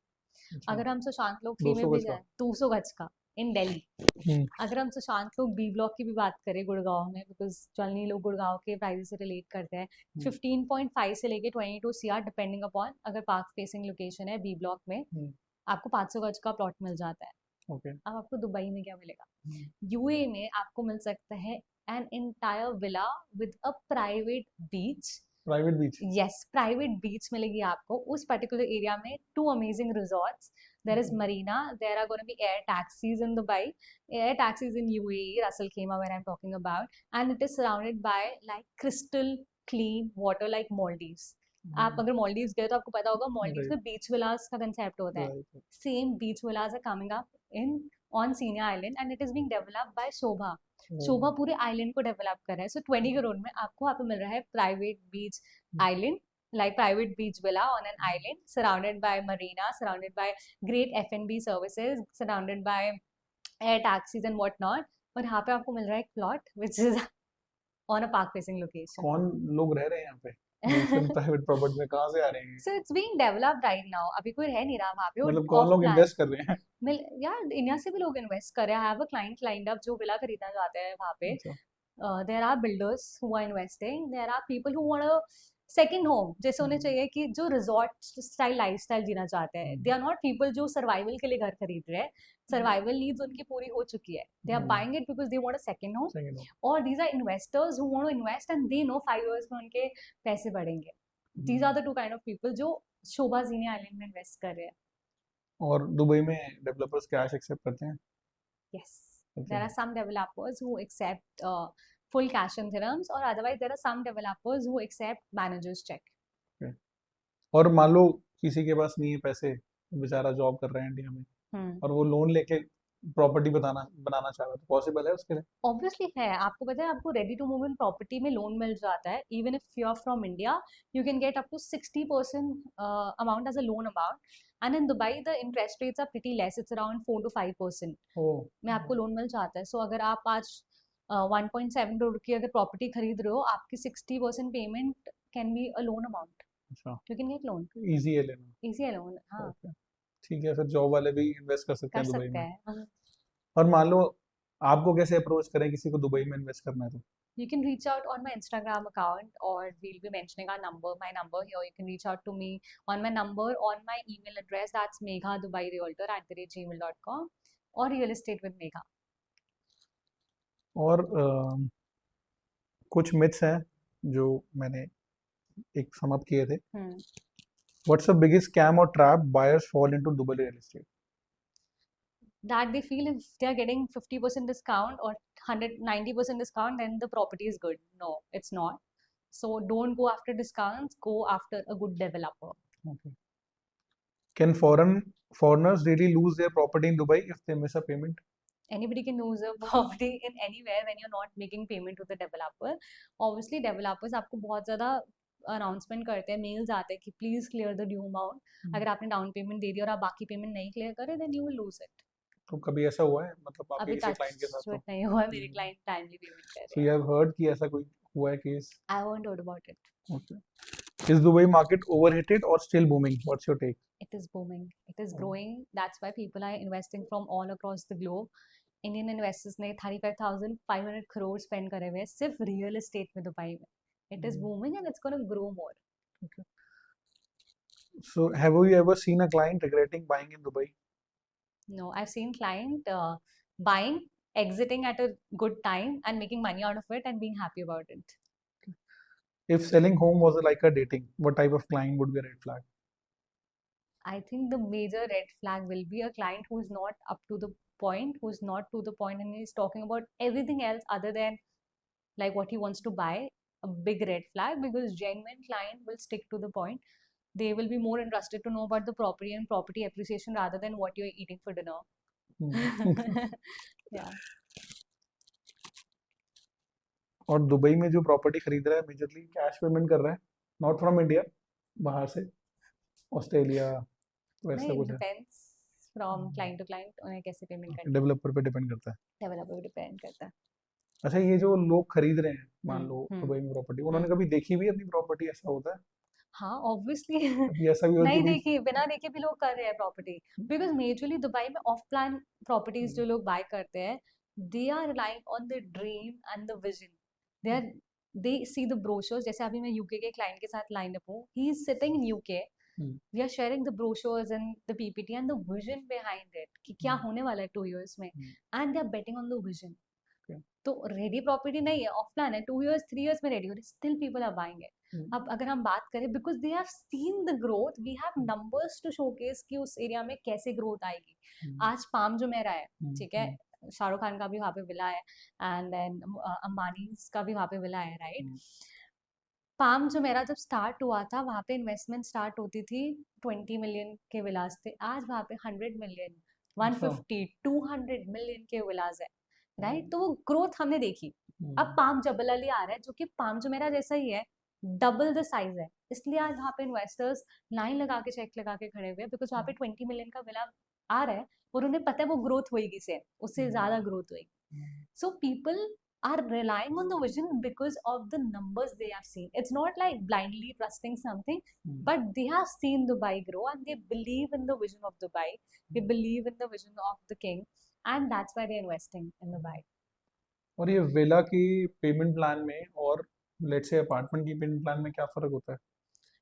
अच्छा, अगर हम सुशांत लोग थ्री 200 में भी गज का। जाए 200 गज का इन दिल्ली. हम्म, अगर हम सुशांत लोग बी ब्लॉक की भी बात करें गुड़गांव में, बिकॉज जनरली लोग गुड़गांव के प्राइस से रिलेट करते हैं, हम्म, 15.5 से लेके 22 CR डिपेंडिंग अपॉन अगर पार्क फेसिंग लोकेशन है बी ब्लॉक में, हम्म, आपको 500 गज का प्लॉट मिल जाता है. ओके। अब आपको दुबई में क्या मिलेगा? हम्म, यूए में आपको मिल सकता है an entire villa with a private beach. Private beach. Yes, private beach मिलेगी आपको उस पर्टिकुलर एरिया में. 2 amazing resorts. There is marina. There are going to be air taxis in Dubai, air taxis in UAE, Russell Khema, where I'm talking about, and it is surrounded by like crystal clean water, like Maldives. आप अगर Maldives गए तो आपको पता होगा Maldives right, में बीच विलास का concept होता है. Right. Same beach villas are coming up in on Siniya island and it is being developed by Sobha. Sobha पूरे आइलैंड को डेवलप कर रहा है. सो 20 करोड़ में आपको वहाँ पे मिल रहा है private beach island, like private beach villa on an island surrounded by marina, surrounded by great F&B services, surrounded by air taxis and whatnot. और यहाँ पे आपको मिल रहा है एक plot which is on a park facing location. कौन लोग रह रहे हैं यहाँ पे बीच में प्राइवेट प्रॉपर्टी में? कहाँ से आ रहे हैं? So it's being developed right now. अभी कोई रह नहीं रहा वहाँ पे. मतलब कौन off लोग plan. इन्वेस्ट कर रहे हैं? मिल यार इंडिया से भी लोग इन्वेस्ट कर रहे हैं. I have a client lined up जो विला खरीदना चाहते हैं वहाँ पे. अच्छा, there are builders who are investing. There are people who want a second home, जैसे उन्हें चाहिए कि जो रिजॉर्ट स्टाइल लाइफस्टाइल जीना चाहते हैं. दे आर नॉट पीपल जो सर्वाइवल के लिए घर खरीद रहे हैं. सर्वाइवल नीड्स उनकी पूरी हो चुकी है. They are buying it because they want a second home. Second. और these are investors who want to invest and they know 5 years में उनके पैसे बढ़ेंगे. These are the two kind of people जो शोभा जीने आइलैंड में इन्वेस्ट कर रहे हैं. और दुबई में डेवलपर्स कैश एक्सेप्ट करते हैं? Yes, करते there are हैं। some developers who accept full cash in dirhams, or otherwise there are some developers who accept manager's check. और मान लो किसी के पास नहीं है पैसे, बेचारा जॉब कर रहा है इंडिया में, हम्म और वो लोन लेके प्रॉपर्टी बनाना चाह रहा है, तो पॉसिबल है उसके लिए? ऑब्वियसली है, आपको पता है आपको ready to move in property में लोन मिल जाता है, even if you are from India you can get up to 60% amount as a loan amount, and in Dubai the interest rates are pretty less, it's around 4 to 5% ओ, में आपको loan मिल जाता है. सो अगर आप आज 1.7 करोड़ की अगर प्रॉपर्टी खरीद रहे हो, आपकी 60% payment can be a loan amount, अच्छा, you can get loan, easy है लेना। इजी है लोन. हाँ, ओके, ठीक है, फिर जॉब वाले भी इन्वेस्ट कर सकते कर हैं दुबई सकते में। हैं. और मान लो आपको कैसे अप्रोच करें किसी को दुबई में इन्वेस्ट करना है तो? You can reach out on my Instagram account, or we'll be mentioning our number, my number here. You can reach out to me on my number, on my email address. That's meghadubai.realtor@gmail.com, or real estate with Megha. और कुछ myths हैं जो मैंने एक sum up किए थे। Hmm. What's the biggest scam और trap buyers fall into Dubai real estate? That they feel if they are getting 50% discount or 190% discount, then the property is good. No, it's not. So don't go after discounts. Go after a good developer. Okay. Can foreigners really lose their property in Dubai if they miss a payment? Anybody can lose a property in anywhere when you're not making payment to the developer. Obviously developers आपको बहुत ज़्यादा announcement करते हैं, mails आते हैं कि please clear the due amount. अगर आपने डाउन पेमेंट दे दी और आप बाकी पेमेंट नहीं क्लियर करें, then you will lose it. तो कभी ऐसा हुआ है, मतलब आपके अभी किसी क्लाइंट के साथ? टच नहीं हुआ है, मेरे क्लाइंट टाइमली पेमेंट कर सो रहे यू हैं. हैव हर्ड कि ऐसा कोई हुआ है case? I won't heard about it. Okay, is Dubai market overheated और still booming? What's your take? It is booming. It is growing. That's why people are investing from all across the globe. Indian investors ने 35,500 crore spend करे हुए हैं सिर्फ real estate में Dubai में. It is booming and it's gonna grow more. So have you ever seen a client regretting buying in Dubai? No, I've seen client buying, exiting at a good time and making money out of it and being happy about it. If selling home was like a dating, what type of client would be a red flag? I think the major red flag will be a client who's not up to the point, who's not to the point and is talking about everything else other than like what he wants to buy. A big red flag, because genuine client will stick to the point. They will be more interested to know about the property and property appreciation rather than what you're eating for dinner. Yeah. और दुबई में जो property खरीद रहा है majorly cash payment कर रहा है, not from India, बाहर से, ऑस्ट्रेलिया, वैसा नहीं, कुछ है? Depends from client to client, उन्हें कैसे पेमेंट करना है, डेवलपर पे डिपेंड करता है। डेवलपर पे डिपेंड करता है. अच्छा, ये जो लोग खरीद रहे हैं मान लो हम्म दुबई में प्रॉपर्टी, उन्होंने हम्म कभी देखी भी अपनी प्रॉपर्टी? ऐसा होता है हाँ, ऑब्वियसली. कभी ऐसा भी हो कि नहीं भाई? देखी, बिना देखे भी लोग कर रहे हैं प्रॉपर्टी, बिकॉज मेजरली दुबई में ऑफ प्लान प्रॉपर्टीज जो लोग बाय करते हैं, they are relying on the dream and the vision. They are they see the brochures. जैसे अभी मैं यूके के क्लाइंट के साथ लाइन अप हूँ, he is sitting in UK, we are sharing the brochures and the PPT and the vision behind it कि क्या होने वाला है 2 years में, and they are betting on the vision. तो रेडी प्रॉपर्टी नहीं है, ऑफ प्लान है, 2 years 3 years में रेडी हो रही, still people are buying it. अब अगर हम बात करें, because they have seen the growth, we have numbers to showcase कि उस एरिया में कैसे ग्रोथ आएगी. आज पाम जो मेरा है, ठीक है, शाहरुख खान का भी वहाँ पे विला है, एंड देन अंबानी का भी वहाँ पे विला है, राइट. पाम जो मेरा जब स्टार्ट हुआ था, वहाँ पे इन्वेस्टमेंट स्टार्ट होती थी 20 million के विलास थे, आज वहाँ पे 100 million, 150, 200 million के विलास है, राइट. तो वो ग्रोथ हमने देखी. अब पाम जबल अली आ रहा है जो कि पाम जो मेरा जैसा ही है, डबल द साइज है, इसलिए आज वहाँ पे इन्वेस्टर्स लाइन लगा के चेक लगा के खड़े हुए हैं, बिकॉज वहाँ पे 20 million का विला आ रहा है और उन्हें पता है वो ग्रोथ होगी, से उससे ज्यादा ग्रोथ होगी. So people are relying on the vision because of the numbers they have seen. It's not like blindly trusting something, but they have seen Dubai grow and they believe in the vision of Dubai. They believe in the vision of the king, and that's why they're investing in Dubai. और ये villa की payment plan में और let's say apartment की payment plan में क्या फर्क होता है?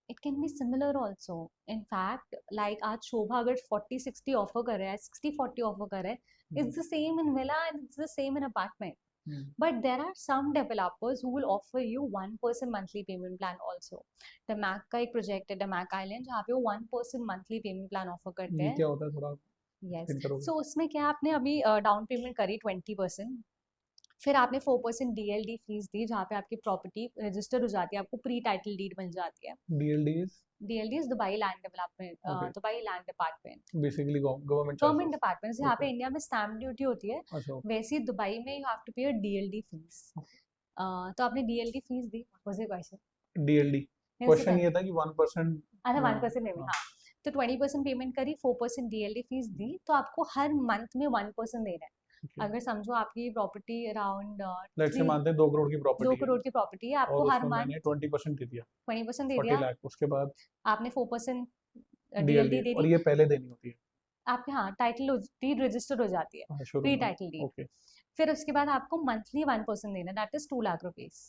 It can be similar also. In fact, like आज शोभा अगर 40-60 ऑफर कर रहा है, 60-40 ऑफर कर रहा है, it's the same in villa and it's the same in apartment. But there are some developers who will offer you 1% monthly payment plan also. Damac का एक प्रोजेक्ट है, Damac Island, जहाँ पे वो 1% monthly payment plan ऑफर करते ये हैं. क्या होता है, थोड़ा Yes. हिंट करोगे? So उसमें क्या, आपने अभी डाउन पेमेंट करी 20%, फिर आपने 4% DLD फीस दी, जहाँ पे आपकी प्रॉपर्टी रजिस्टर हो जाती है, आपको प्री टाइटल डीड मिल जाती है। DLD is DLD is Dubai land development, okay, Dubai land department, basically government government charges. Department. जहाँ पे Okay. इंडिया में स्टैम्प ड्यूटी होती है, अच्छा okay. वैसे ही दुबई में यू हैव टू पे अ DLD फीस। तो आपने DLD fees the, was it question? DLD question ये था कि 1%. अच्छा 1% पेमेंट, हाँ। तो 20% पेमेंट करी, 4% DLD फीस दी, तो आपको हर मंथ में 1% देना है। Okay. अगर समझो आपकी प्रॉपर्टी अराउंड लेट्स से मानते हैं 2 करोड़ की 2 प्रॉपर्टी है करोड़ की प्रॉपर्टी है, और आपको हर उसमें मंथ मैंने 20% दे दिया 20% दे 40 दिया, लाख, उसके बाद आपने 4% DLD DLD दे और दी, ये पहले देनी होती है आपके हाँ टाइटल डीड रजिस्टर्ड हो जाती है, शुरू प्री में. Title deed. ओके. फिर उसके बाद आपको मंथली 1% देना, दैट इज 2 लाख रुपीस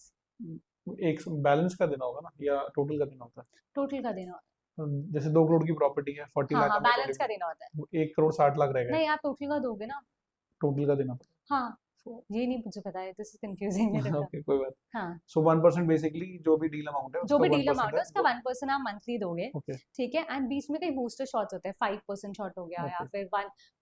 एक बैलेंस का देना होगा ना या टोटल का देना होता है? टोटल का देना होता जैसे 2 करोड़ की प्रॉपर्टी है 40 है। हाँ लाख हाँ, का मैं बैलेंस 20, का देना होता है। 1 करोड़ 60 लाख रह गए, नहीं, आप टोटल का दोगे ना। टोटल का देना हाँ, ये नहीं मुझे पता है, दिस इज कंफ्यूजिंग है पड़ेगा. थोड़ा। ओके कोई बात. हाँ, सो 1% बेसिकली जो भी डील अमाउंट है जो उसका भी डील 1% अमाउंट है है उसका 1% आप मंथली दोगे, ओके ठीक है। एंड बीच में कई बूस्टर शॉट्स होते हैं, 5% शॉट हो गया, या ओके फिर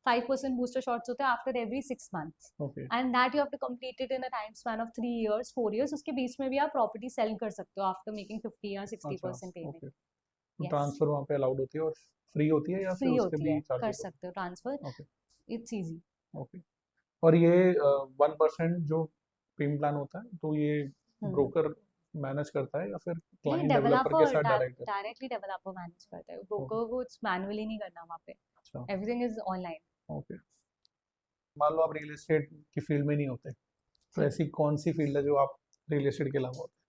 5% बूस्टर शॉट्स होते हैं after every 6 months, okay and that you have to complete it in a time span of 3 years 4 years। उसके बीच में भी आप प्रॉपर्टी सेल कर सकते हो आफ्टर मेकिंग 50 या 60% अच्छा पेमेंट। ओके. यस, ट्रांसफर वहाँ पे अलाउड होती है और फ्री होती है या फिर फ्री उसके होती भी है, कर चार्जेस सकते हो ट्रांसफर, होते? Okay it's easy. ओके. और ये 1% जो पेमेंट प्लान होता है तो ये ब्रोकर मैनेज करता है या फिर नहीं, क्लाइंट डेवलपर के डेवलपर साथ डायरेक्ट है? डायरेक्टली डेवलपर मैनेज करता है, ओके. ब्रोकर को मैनुअली नहीं करना वहाँ पे, अच्छा एवरीथिंग इज ऑनलाइन। ओके. मान लो आप रियल एस्टेट की फील्ड में नहीं होते तो ऐसी कौन सी फील्ड है जो आप रियल एस्टेट के अलावा होते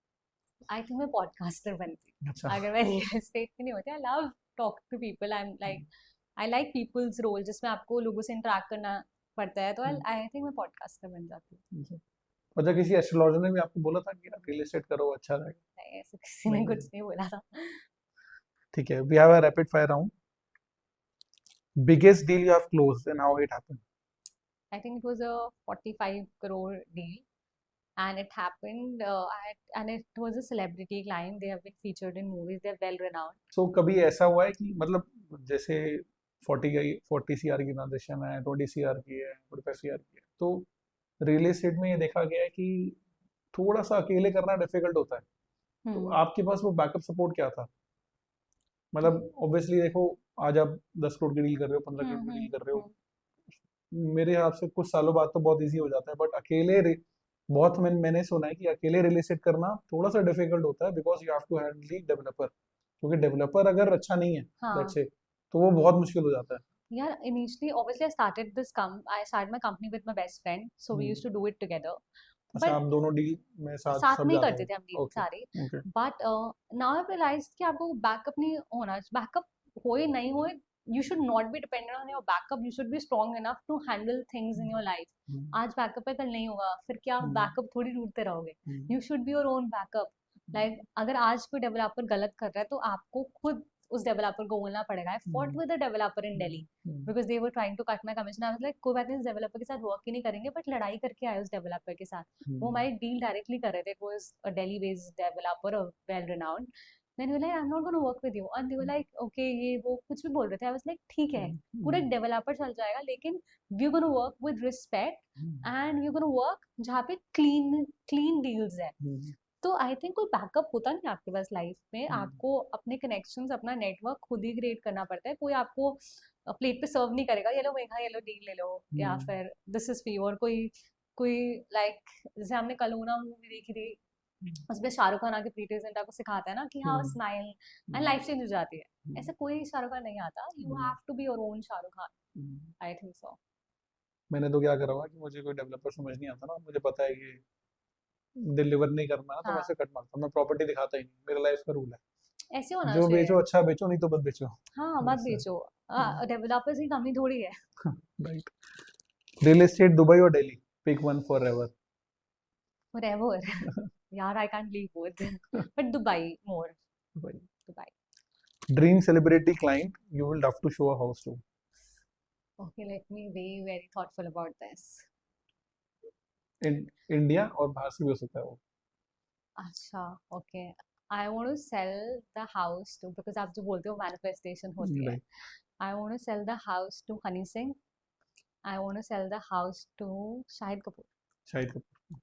आई थिंक मैं पॉडकास्टर बनती, हैं? अच्छा अगर मैं रियल एस्टेट में नहीं होती। I love talk to people, I like peoples role, जिसमें आपको लोगों से इंटरेक्ट करना पड़ता है, तो आई थिंक मैं पॉडकास्टर बन जाती हूँ। अच्छा. अच्छा किसी एस्ट्रोलॉजर ने भी आपको बोला था कि आप रियल एस्टेट करो अच्छा रहेगा? नहीं, ऐसे किसी ने नहीं कुछ नहीं बोला था। ठीक है. We have a rapid fire round. Biggest deal you have closed and how it happened? I think it was a 45 crore deal, and it happened and it was a celebrity client, they have been featured in movies, they're well renowned। सो कभी ऐसा हुआ है कि मतलब जैसे 40 CR की transaction है, 20 CR की है, 45 सीआर की है, तो रियल एस्टेट में ये देखा गया है कि थोड़ा सा अकेले करना डिफिकल्ट होता है. तो हम्म आपके पास वो बैकअप सपोर्ट क्या था? मतलब ऑब्वियसली देखो, आज आप 10 करोड़ की डील कर रहे हो, 15 करोड़ की डील कर रहे हो, मेरे हिसाब से कुछ सालों बाद तो बहुत इजी हो जाता है, बट बहुत मैंने सुना है कि अकेले रियल एस्टेट करना थोड़ा सा डिफिकल्ट होता है because you have to handle developer, क्योंकि डेवलपर अगर अच्छा नहीं है लेट्स हाँ से तो वो बहुत मुश्किल हो जाता है. यार, initially obviously I started my company with my best friend, so we used to do it together, अच्छा but आप दोनों डील में साथ साथ सब में ही जाते करते हो? थे हम डील ओके सारे। Okay. But now I realise कि आपको बैकअप नहीं होना, बैकअप होए नहीं होए, you should not be dependent on your backup, you should be strong enough to handle things in your life। आज बैकअप है, कल नहीं होगा, फिर क्या बैकअप थोड़ी ढूंढते रहोगे, you should be your own backup। Like अगर आज कोई डेवलपर गलत कर रहा है तो आपको खुद उस डेवलपर को बोलना पड़ेगा। I fought with the developer in Delhi because they were trying to cut my commission, I was like कोई बात नहीं, इस डेवलपर के साथ वर्क ही नहीं करेंगे, बट लड़ाई करके आए उस डेवलपर के साथ। वो हमारी डील डायरेक्टली कर रहे थे, it was a Delhi based developer, a well renowned. Then we like I am not gonna work with you, and they were like okay, ये वो कुछ भी बोल रहे थे। आई वाज लाइक ठीक है, पूरा एक डेवलपर चल जाएगा, लेकिन we are gonna work with respect and we are gonna work जहाँ पे क्लीन क्लीन डील्स है। तो आई थिंक कोई बैकअप होता नहीं आपके पास लाइफ में, आपको अपने कनेक्शंस, अपना नेटवर्क खुद ही क्रिएट करना पड़ता है। कोई आपको प्लेट पे सर्व नहीं करेगा, ये लो मेघा, ये लो डील ले लो, या फिर दिस इज फी। और कोई कोई लाइक जैसे हमने कलूना मूवी देखी थी, उसमें शाहरुख खान आके प्रीति जिंटा को सिखाता है ना कि हाँ स्माइल एंड लाइफ चेंज हो जाती है। ऐसे कोई शाहरुख खान नहीं आता, you have to be your own Shahrukh Khan, I think so. मैंने तो क्या करा हुआ कि मुझे कोई डेवलपर समझ नहीं आता ना, मुझे पता है कि डिलीवर नहीं करना है तो मैं हाँ, ऐसे कट मारता हूँ, मैं प्रॉपर्टी दिखाता ही नहीं, मेरा लाइफ का रूल है, ऐसे होना जो चाहिए। बेचो अच्छा बेचो, नहीं तो मत बेचो. हाँ, मत बस बेचो, डेवलपर्स की कमी थोड़ी है। राइट. रियल एस्टेट दुबई और Delhi, pick one forever. Forever। यार, I can't leave both, but Dubai more, Dubai. Dubai। Dream celebrity client you will love to show a house to. Okay, let me be very thoughtful about this। India और बाहर से भी हो सकता है वो. अच्छा, okay, I want to sell the house to, because आप जो बोलते हो manifestation होती है, right. I want to sell the house to Honey Singh, I want to sell the house to Shahid Kapoor। Shahid Kapoor.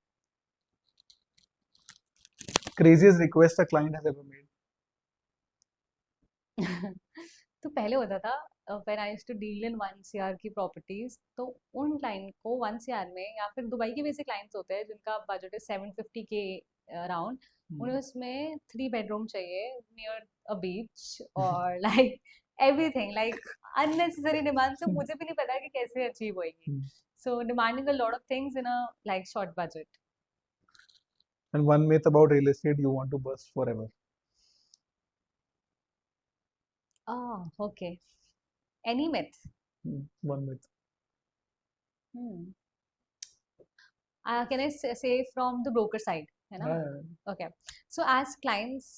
craziest request a client has ever made? तो पहले होता था when I used to deal in 1 CR की properties, तो उन client को 1 CR में, या फिर दुबई के वैसे क्लाइंट्स होते हैं जिनका बजट है 750K अराउंड, उन्हें उसमें 3 बेडरूम चाहिए नियर अ बीच और like everything, like unnecessary demand से मुझे भी नहीं पता कि कैसे अचीव होएगी. सो demanding a lot of things in a like short budget. And one myth about real estate you want to bust forever. Okay. Any myth? One myth. Can I say from the broker side, है ना? Okay. So as clients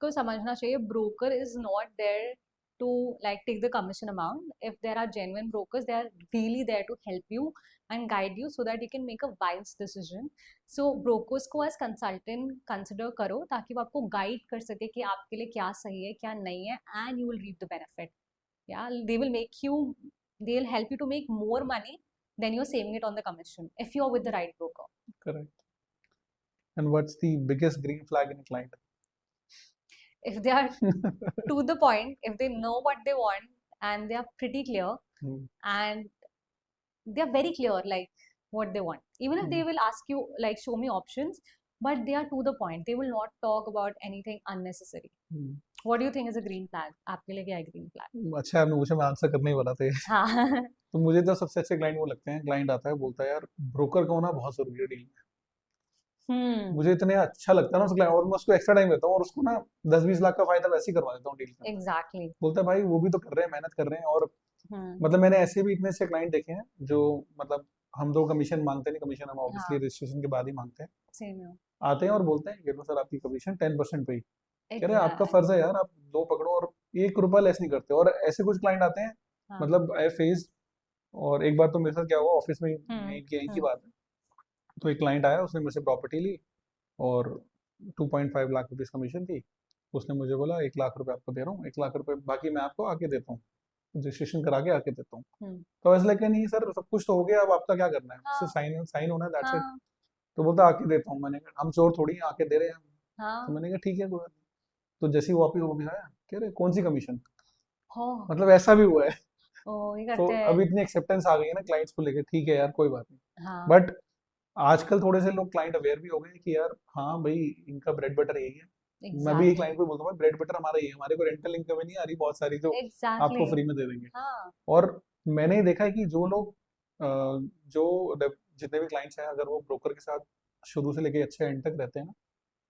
को समझना चाहिए, broker is not there to like take the commission amount. If there are genuine brokers, they are really there to help you and guide you so that you can make a wise decision. So brokers को as consultant consider करो ताकि वो आपको guide कर सके कि आपके लिए क्या सही है क्या नहीं है, and you will reap the benefit. Yeah, they'll help you to make more money than you're saving it on the commission if you're with the right broker. Correct. And what's the biggest green flag in a client? If they are to the point, if they know what they want and they are pretty clear and they are very clear like what they want. Even if they will ask you like show me options, but they are to the point. They will not talk about anything unnecessary. What do you think is a green flag? आपके लिए क्या है green flag? अच्छा आपने पूछा, मैं answer करने ही वाला था. हाँ. तो मुझे तो सबसे अच्छे क्लाइंट वो लगते हैं, क्लाइंट आता है बोलता है यार ब्रोकर का होना बहुत जरूरी है डील में. मुझे इतने अच्छा लगता है ना उस क्लाइंट, और मैं उसको एक्स्ट्रा टाइम देता हूँ और उसको ना 10-20 लाख का फायदा वैसे ही करवा देता हूँ डील में. Exactly. बोलता है भाई वो भी तो कर रहे हैं, मेहनत कर रहे हैं. और मतलब मैंने ऐसे भी इतने से क्लाइंट देखे हैं जो मतलब हम तो कमीशन मांगते नहीं, कमीशन हम ऑब्वियसली रजिस्ट्रेशन के बाद ही मांगते हैं. Same. आते हैं और बोलते हैं ये लो सर आपकी कमीशन 10% पे ही. कह रहे Exactly. आपका फर्ज है यार, आप 2 पकड़ो और 1 रुपया लेस नहीं करते. और ऐसे कुछ क्लाइंट आते हैं मतलब आई फेस. और एक बार तो मेरे साथ क्या हुआ ऑफिस में यहीं की बात है. तो एक क्लाइंट आया, उसने मुझसे प्रॉपर्टी ली और 2.5 लाख रुपीस कमीशन थी. उसने मुझे बोला 1 लाख रुपए आपको दे रहा हूँ, 1 लाख रुपए बाकी मैं आपको आके देता हूँ, रजिस्ट्रेशन करा के आके देता हूँ. तो ऐसा लगा नहीं सर सब कुछ तो हो गया, अब आपका क्या करना है, सिर्फ साइन साइन होना है, दैट्स इट. तो बोलता आके देता हूँ. मैंने कहा हम चोर थोड़ी हैं, आके दे रहे हैं. तो मैंने कहा ठीक है कोई बात नहीं. तो जैसे ही वापिस हो गया कह रहे कौन सी कमीशन. मतलब ऐसा भी हुआ है. तो अभी इतनी एक्सेप्टेंस आ गई है ना क्लाइंट्स को लेके, ठीक है यार कोई बात नहीं. बट आजकल थोड़े से लोग क्लाइंट अवेयर भी हो गए कि यार हाँ भाई इनका ब्रेड बटर यही है. मैं भी एक क्लाइंट को बोलता हूँ ब्रेड बटर हमारा ही है, हमारे को रेंटल इनकम नहीं आ रही बहुत सारी जो आपको फ्री में दे देंगे. और मैंने देखा है कि जो लोग जो जितने भी क्लाइंट्स हैं अगर वो ब्रोकर के साथ शुरू से लेके अच्छे एंड तक रहते हैं ना,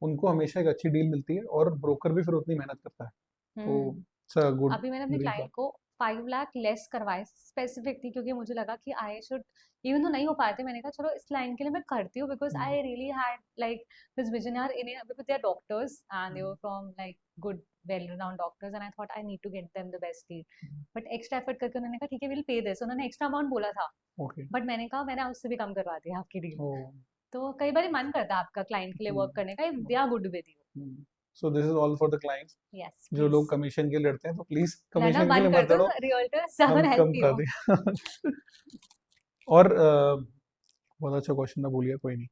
उनको हमेशा एक अच्छी डील मिलती है और ब्रोकर भी फिर उतनी मेहनत करता है. तो गुड. अभी मैंने अपने क्लाइंट को 5 लाख लेस करवाए स्पेसिफिकली क्योंकि मुझे लगा कि आई शुड, इवन तो नहीं हो पाए थे, मैंने कहा चलो इस लाइन के लिए मैं करती हूँ because I really had like this vision यार in because they are doctors and they were from like good well renowned doctors and I thought I need to get them the best deal. But extra effort करके उन्होंने कहा ठीक है will pay this. उन्होंने extra amount बोला था but मैंने कहा मैंने उससे भी कम करवा दिया आपकी डील. तो कई बार मन करता है आपका क्लाइंट के लिए वर्क करने का if they are good with you. So this is all for the clients. Yes. जो लोग कमीशन के लिए लड़ते हैं तो प्लीज कमीशन के लिए मत लड़ो, हम कम कर दें. और बहुत अच्छा क्वेश्चन था, भूल गया, कोई नहीं.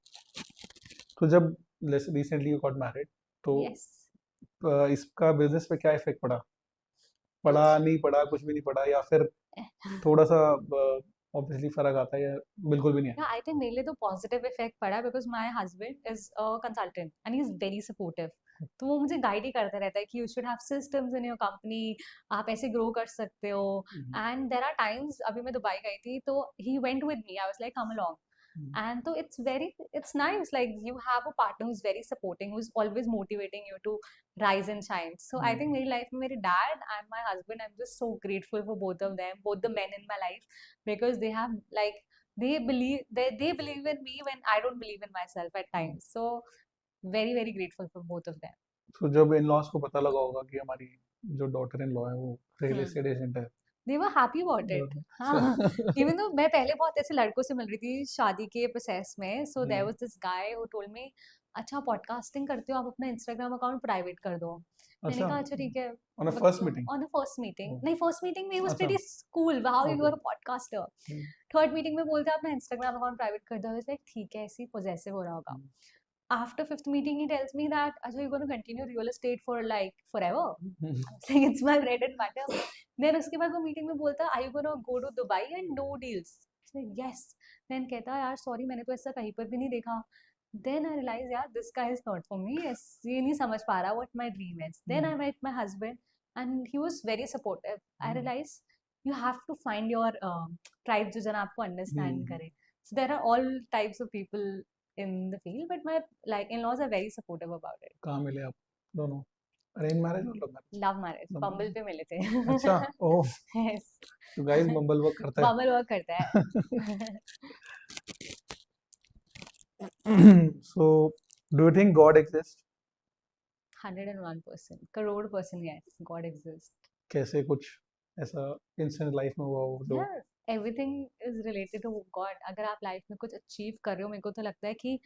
तो जब रिसेंटली यू गॉट मैरिड तो इसका बिजनेस पे क्या इफेक्ट पड़ा? नहीं पड़ा, कुछ भी नहीं पड़ा, या फिर थोड़ा सा ऑब्वियसली फर्क आता है या बिल्कुल भी नहीं आया? आई थिंक मेरे लिए तो पॉजिटिव इफेक्ट पड़ा because my husband is a consultant and he is very supportive. तो वो मुझे गाइड ही करता रहता है कि you should have systems in your company, आप ऐसे ग्रो कर सकते हो. एंड देयर आर टाइम्स, अभी मैं दुबई गई थी तो he went with me, I was like come along. And so it's nice like you have a partner who's very supporting, who's always motivating you to rise and shine. So I think मेरी life में मेरे dad and my husband, I'm just so grateful for both of them, both the men in my life, because they have like they believe in me when I don't believe in myself at times. So very very grateful for both of them. So जब in-laws को पता लगा होगा कि हमारी जो daughter in law है वो real estate agent है, They were happy about it. हाँ. Even though मैं पहले बहुत ऐसे लड़कों से मिल रही थी शादी के प्रोसेस में, so there was this guy who told me, अच्छा पॉडकास्टिंग करते हो आप अपना इंस्टाग्राम अकाउंट प्राइवेट कर दो. मैंने कहा अच्छा ठीक है. On a first meeting? On a first meeting. नहीं, first meeting में he was pretty cool. How you are a podcaster. Third meeting में बोलते अपना इंस्टाग्राम अकाउंट प्राइवेट कर दो. I was like ठीक है, ऐसे ही possessive हो रहा होगा. after fifth meeting, he tells me that, Ajay, you're going to continue real estate for like forever. I was like, it's my bread and butter. Then उसके बाद वो मीटिंग में बोलता, are you going to go to Dubai and do deals? I said, yes. Then कहता, यार sorry, मैंने तो ऐसा कहीं पर भी नहीं देखा. Then I realized, यार, this guy is not for me. Yes, ये नहीं समझ पा रहा what my dream is. Then I met my husband, and he was very supportive. I realized you have to find your tribe जो जना आपको understand करे. So there are all types of people in the field, but my like in-laws are very supportive about it. कहाँ मिले आप दोनों? Arrange marriage और love marriage? Love marriage, Love Bumble marriage. पे मिले थे. अच्छा, ओह, Yes, तो गाइस बम्बल वर्क करता है. Bumble work करता है. So, do you think God exists? 101%, crore% yes, God exists. कैसे कुछ ऐसा इंसिडेंट लाइफ में हुआ हो जो Yeah, everything is related to God. अगर आप लाइफ में कुछ अचीव कर रहे हो, मेरे को तो लगता है कि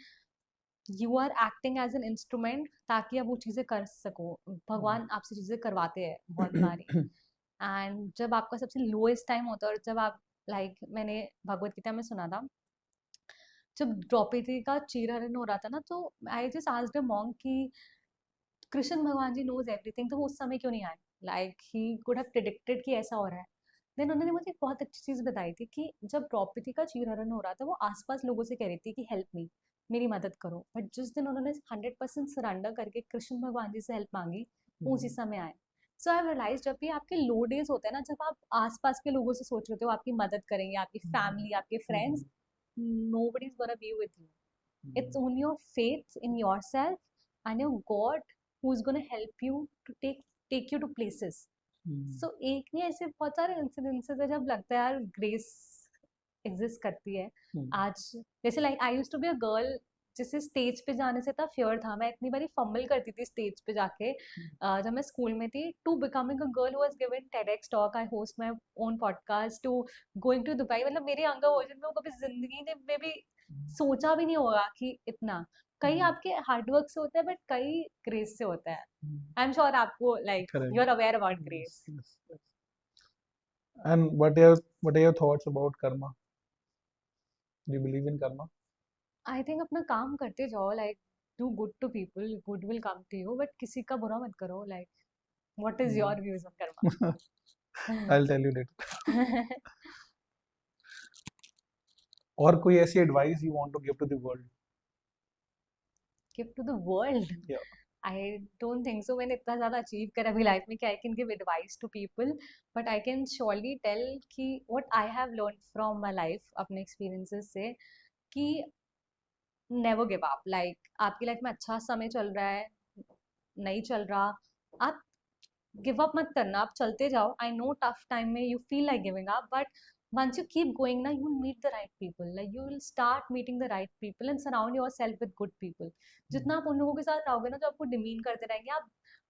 you are acting as an instrument ताकि आप वो चीज़ें कर सको. भगवान आपसे चीज़ें करवाते हैं बहुत बारी. एंड जब आपका सबसे लोएस्ट टाइम होता है, और जब आप लाइक मैंने भगवत गीता में सुना था, जब द्रौपदी का चीरहरण हो रहा था ना, तो I just asked a monk कि कृष्ण भगवान जी नोज एवरीथिंग, तो वो उस समय क्यों नहीं आए? Like he could have predicted कि ऐसा हो रहा है. देन उन्होंने मुझे एक बहुत अच्छी चीज़ बताई थी कि जब द्रौपदी का चीरहरण हो रहा था, वो आसपास लोगों से कह रही थी कि हेल्प मी, मेरी मदद करो. बट जिस दिन उन्होंने 100% सरेंडर करके कृष्ण भगवान जी से हेल्प मांगी, वो उसी समय आए. सो आई रियलाइज जब भी आपके लो डेज होते हैं ना, जब आप आसपास के लोगों से सोच रहे हो आपकी मदद करेंगे, आपकी फैमिली, आपके friends, nobody is gonna be with you. It's only your faith in yourself and your God who's gonna help you to take you to places. So एक नहीं, ऐसे बहुत सारे इंसिडेंसेस है जब लगता है यार ग्रेस एग्जिस्ट करती है. आज जैसे like I used to be a girl जिसे स्टेज पे जाने से इतना फियर था. मैं इतनी बारी फंबल करती थी स्टेज पे जाके जब मैं स्कूल में थी. To becoming a girl who has given TEDx talk, I host my own podcast, to going to Dubai. मतलब मेरे यंगर वर्जन में वो कभी जिंदगी में भी सोचा भी नहीं होगा कि इतना. कई आपके हार्डवर्क से होता है, बट कई ग्रेस से होता है. आई एम श्योर आपको like Correct. You are aware about grace. Yes. And what are your thoughts about karma? Do you believe in karma? I think अपना काम करते जाओ. Like do good to people, good will come to you, but किसी का बुरा मत करो. Like what is your views on karma? I'll tell you later. और कोई ऐसी advice you want to give to the world? Give to the world? Yeah. I don't think so. मैंने इतना ज़्यादा अचीव करा अभी लाइफ में कि I can give advice to people, but I can surely tell कि what I have learn from my life, अपने experiences से, कि नेवर गिव अप. लाइक आपकी लाइफ में अच्छा समय चल रहा है, नहीं चल रहा, आप गिव अप मत करना. आप चलते जाओ. आई नो टफ टाइम में you feel like giving up, but once you keep going ना, you will meet the right people. Like you will start meeting the right people and surround yourself with good people. जितना आप उन लोगों के साथ रहोगे ना, जो आपको डिमीन करते रहेंगे, आप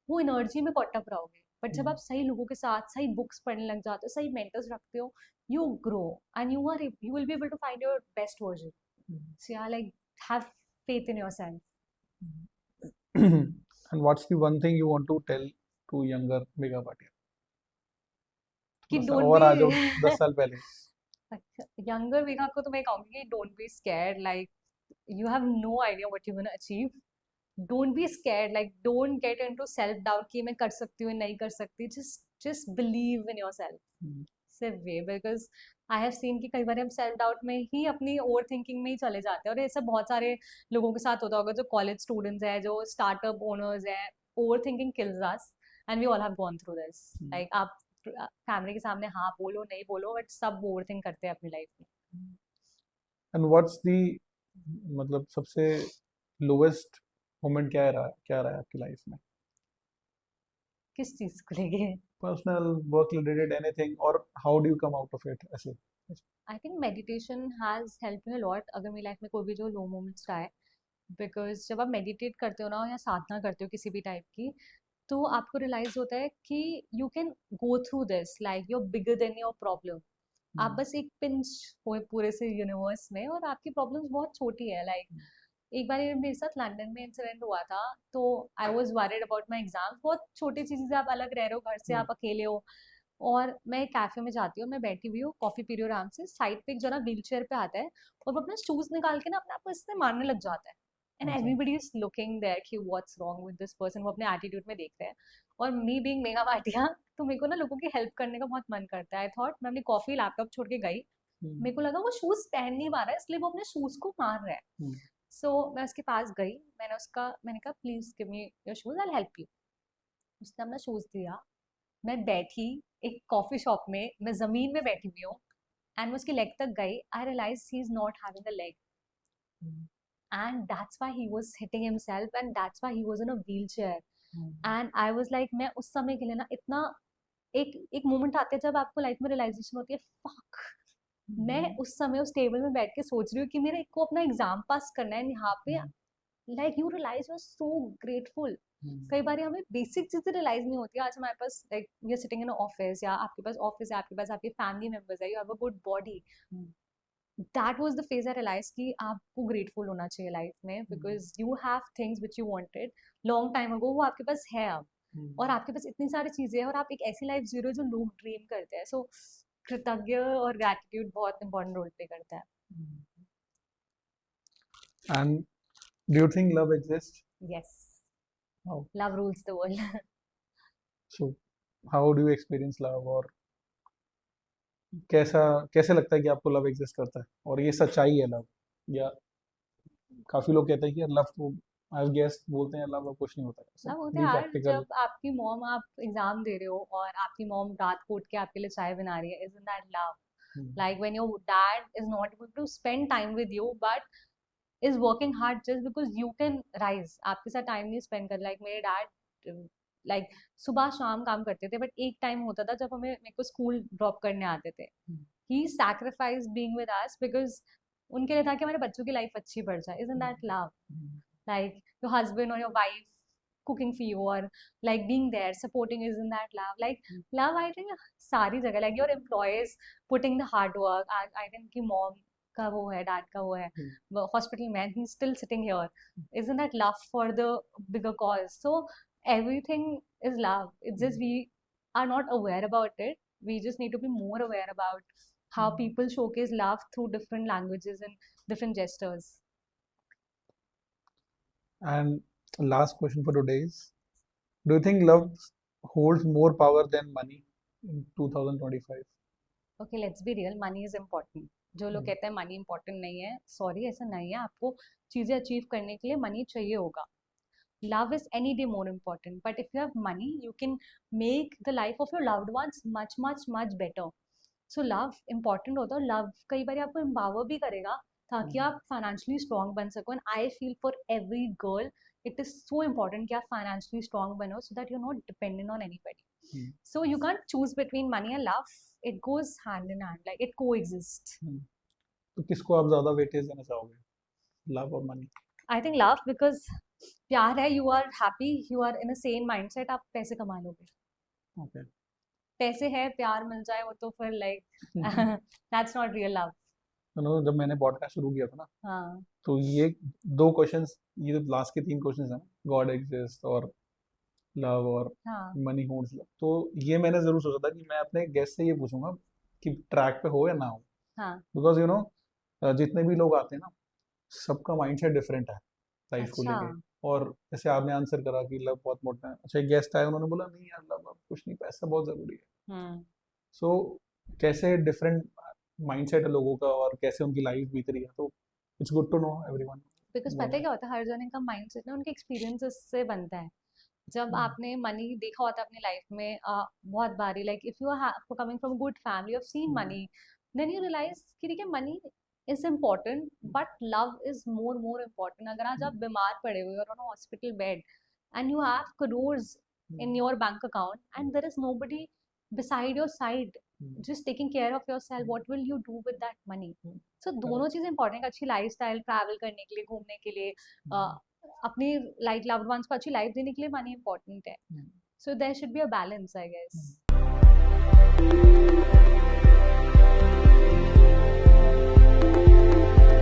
वो एनर्जी में कॉट अप रहोगे. बट जब आप सही लोगों के साथ सही बुक्स पढ़ने लग जाते हो, सही मेंटर्स रखते हो, you grow and you will be able to find your best version. So yeah, like have faith in yourself. And what's the one thing you want to tell to younger Megha Bhatia? कि थोड़ा सा don't और आ जाओ be 10 साल पहले. Younger Megha को तो मैं कहूंगी कि don't be scared. Like you have no idea what you're going to achieve. Don't be scared. Like don't get into self doubt कि मैं कर सकती हूँ नहीं कर सकती. Just believe in yourself. सिर्फ वे, बिकॉज आई हैव सीन कि कई बार हम सेल्फ डाउट में ही अपनी ओवर थिंकिंग में ही चले जाते हैं. और ऐसा बहुत सारे लोगों के साथ होता होगा, जो कॉलेज स्टूडेंट्स हैं, जो स्टार्टअप ओनर्स हैं. Overthinking kills us and we all have gone through this. Like आप फैमिली के सामने हाँ बोलो नहीं बोलो, बट सब ओवर थिंक करते हैं अपनी लाइफ में. And what's the मतलब सबसे lowest moment क्या रहा है आपकी लाइफ में? किस चीज को लेके? Personal, work related, anything, or how do you come out of it? ऐसे. I think meditation has help me lot. अगर मेरी लाइफ में कोई भी जो लो मोमेंट्स रहा है, बिकॉज जब आप मेडिटेट करते हो ना, या साधना करते हो किसी भी टाइप की, तो आपको रियलाइज होता है कि you can go through this. Like you are bigger than your problem. आप बस एक पिंच हो पूरे से यूनिवर्स में, और आपकी प्रॉब्लम्स बहुत छोटी है. लाइक एक बार मेरे साथ लंदन में इंसिडेंट हुआ था, तो I was worried about my exams. बहुत छोटी चीज़ें से, आप अलग रह रहे हो घर से, आप अकेले हो, और मैं एक कैफे में जाती हूँ, मैं बैठी हुई हूँ, कॉफी पी रही हूँ आराम से. साइड पे एक जना व्हील चेयर पे आता है, और वो अपना शूज निकाल के ना अपने आप को इससे मारने लग जाता है. एंड अच्छा एवरीबडी इज लुकिंग देयर कि what's wrong with this person, वो अपने एटीट्यूड में देख रहे हैं। और मी बीइंग मेगा भाटिया, तो मेरे को ना लोगों की हेल्प करने का बहुत मन करता है। आई थॉट मैं अपनी कॉफी लैपटॉप छोड़ के गई, मेरे को लगा वो शूज पहन नहीं पा रहा है, इसलिए वो अपने शूज को मार रहा है। हम्म, सो मैं उसके पास गई, मैंने कहा please give me your shoes, I will help you. उसने अपना शूज दिया, मैं बैठी एक कॉफी शॉप में, मैं जमीन में बैठी हुई हूँ, एंड मैं उसकी लेग तक गई। I realise he is not having a leg, hmm, and that's why he was hitting himself, and that's why he was in a wheelchair. Hmm, And I was like, मैं उस समय के लिए ना इतना, एक एक मोमेंट आते हैं जब आपको लाइफ में रियलाइजेशन होती है, फक, मैं उस समय उस टेबल में बैठ के सोच रही हूँ कि मेरे को अपना एग्जाम पास करना है यहाँ पे। Like you realize you are so grateful. कई बार हमें बेसिक चीजें रियलाइज नहीं होती। आज हमारे पास like we are sitting in office, या आपके पास ऑफिस है, आपके पास आपके फैमिली मेंबर्स है, you have a good body. That was the phase I realise कि आपको ग्रेटफुल होना चाहिए लाइफ में, because you have things which you wanted long time ago, वो आपके पास है अब, और आपके पास इतनी सारी चीजें हैं, और आप एक ऐसी लाइफ जी रहे हो जो लोग ड्रीम करते हैं। सो कृतज्ञ और ग्रैटिट्यूड बहुत इंपॉर्टेंट रोल प्ले करता है। And do you think love exists? Yes, How? Love rules the world. So, how do you experience love? और कैसा कैसे लगता है कि आपको लव एग्जिस्ट करता है और ये सच्चाई है लव, या काफी लोग कहते हैं कि लव तो आई गेस बोलते हैं लव कुछ नहीं होता है, सब लव होता है भी यार, प्रैक्टिकल। जब आपकी मॉम, आप एग्जाम दे रहे हो और आपकी मॉम रात को उठ के आपके लिए चाय बना रही है, isn't that love? Like when your dad is not able to spend time with you but is working hard just because you can rise, आपके साथ टाइम नहीं स्पेंड कर। लाइक मेरे डैड लाइक सुबह शाम काम करते थे, बट एक टाइम होता था जब मेरे को स्कूल ड्रॉप करने आते थे। He sacrifice being with us because उनके लिए था कि हमारे बच्चों की लाइफ अच्छी बढ़ जाए। isn't that love? Like your husband or your wife cooking for you, or like being there supporting, isn't that love? Like love, I think सारी जगह, like your employees putting the hard work. I think कि mom का वो है, dad का वो है, hospital man, he's still sitting here, isn't that love for the bigger cause? So everything is love. It's just we are not aware about it. We just need to be more aware about how people showcase love through different languages and different gestures. And last question for today is, do you think love holds more power than money in 2025? Okay, let's be real, money is important. जो लोग कहते हैं money important नहीं है, sorry, ऐसा नहीं है। आपको चीजें अचीव करने के लिए मनी चाहिए होगा। Love is any day more important, but if you have money you can make the life of your loved ones much much much better. So love important होता है। लव कई बार आपको एम्पावर भी करेगा ताकि आप फाइनेंशियली स्ट्रॉन्ग बन सको। And I feel for every girl it is so important कि आप फाइनेंशियली स्ट्रॉन्ग बनो, so that you are not dependent on anybody. So you can't choose between money and love. It goes hand in hand, like it coexists. तो किसको आप ज्यादा weightage देना चाहोगे, love और money? I think love, because प्यार है, you are happy, you are in a sane mindset, आप पैसे कमा लोगे। ओके। पैसे है, प्यार मिल जाए, वो तो फिर like that's not real love. जब मैंने पॉडकास्ट शुरू किया था ना, हाँ, तो ये दो क्वेश्चंस, ये लास्ट के तीन क्वेश्चंस हैं, गॉड एग्जिस्ट और लव और हाँ, मनी होल्ड्स लव, तो ये मैंने जरूर सोचा था कि मैं अपने गेस्ट से ये पूछूंगा कि ट्रैक पे हो या ना हो, हाँ, बिकॉज जितने भी लोग आते हैं ना, सबका माइंडसेट डिफरेंट है लाइफ को अच्छा, लेके। और जैसे आपने आंसर करा कि लव बहुत इम्पोर्टेंट है, अच्छा एक गेस्ट आए, उन्होंने बोला नहीं यार लव अब कुछ नहीं, पैसा बहुत जरूरी है। सो कैसे डिफरेंट माइंडसेट है लोगों का और कैसे उनकी लाइफ बीत रही है, तो it's good to know everyone. Because पता है क्या होता है, हर जने का माइंडसेट ना उनके एक्सपीरियंसेस से बनता है। जब आपने मनी देखा होता है अपनी लाइफ में बहुत बारी, like if you are coming from good family, you have seen money, then you realize कि ठीक है money is important but love is more important. अगर आज आप बीमार पड़े हुए और on hospital bed and you have crores in your bank account and there is nobody beside your side just taking care of yourself, what will you do with that money? So दोनों चीजें important है। अच्छी lifestyle, travel करने के लिए, घूमने के लिए, अपनी लाइक लव्ड वंस को अच्छी लाइफ देने के लिए मनी इंपॉर्टेंट है। So there should be a balance, I guess.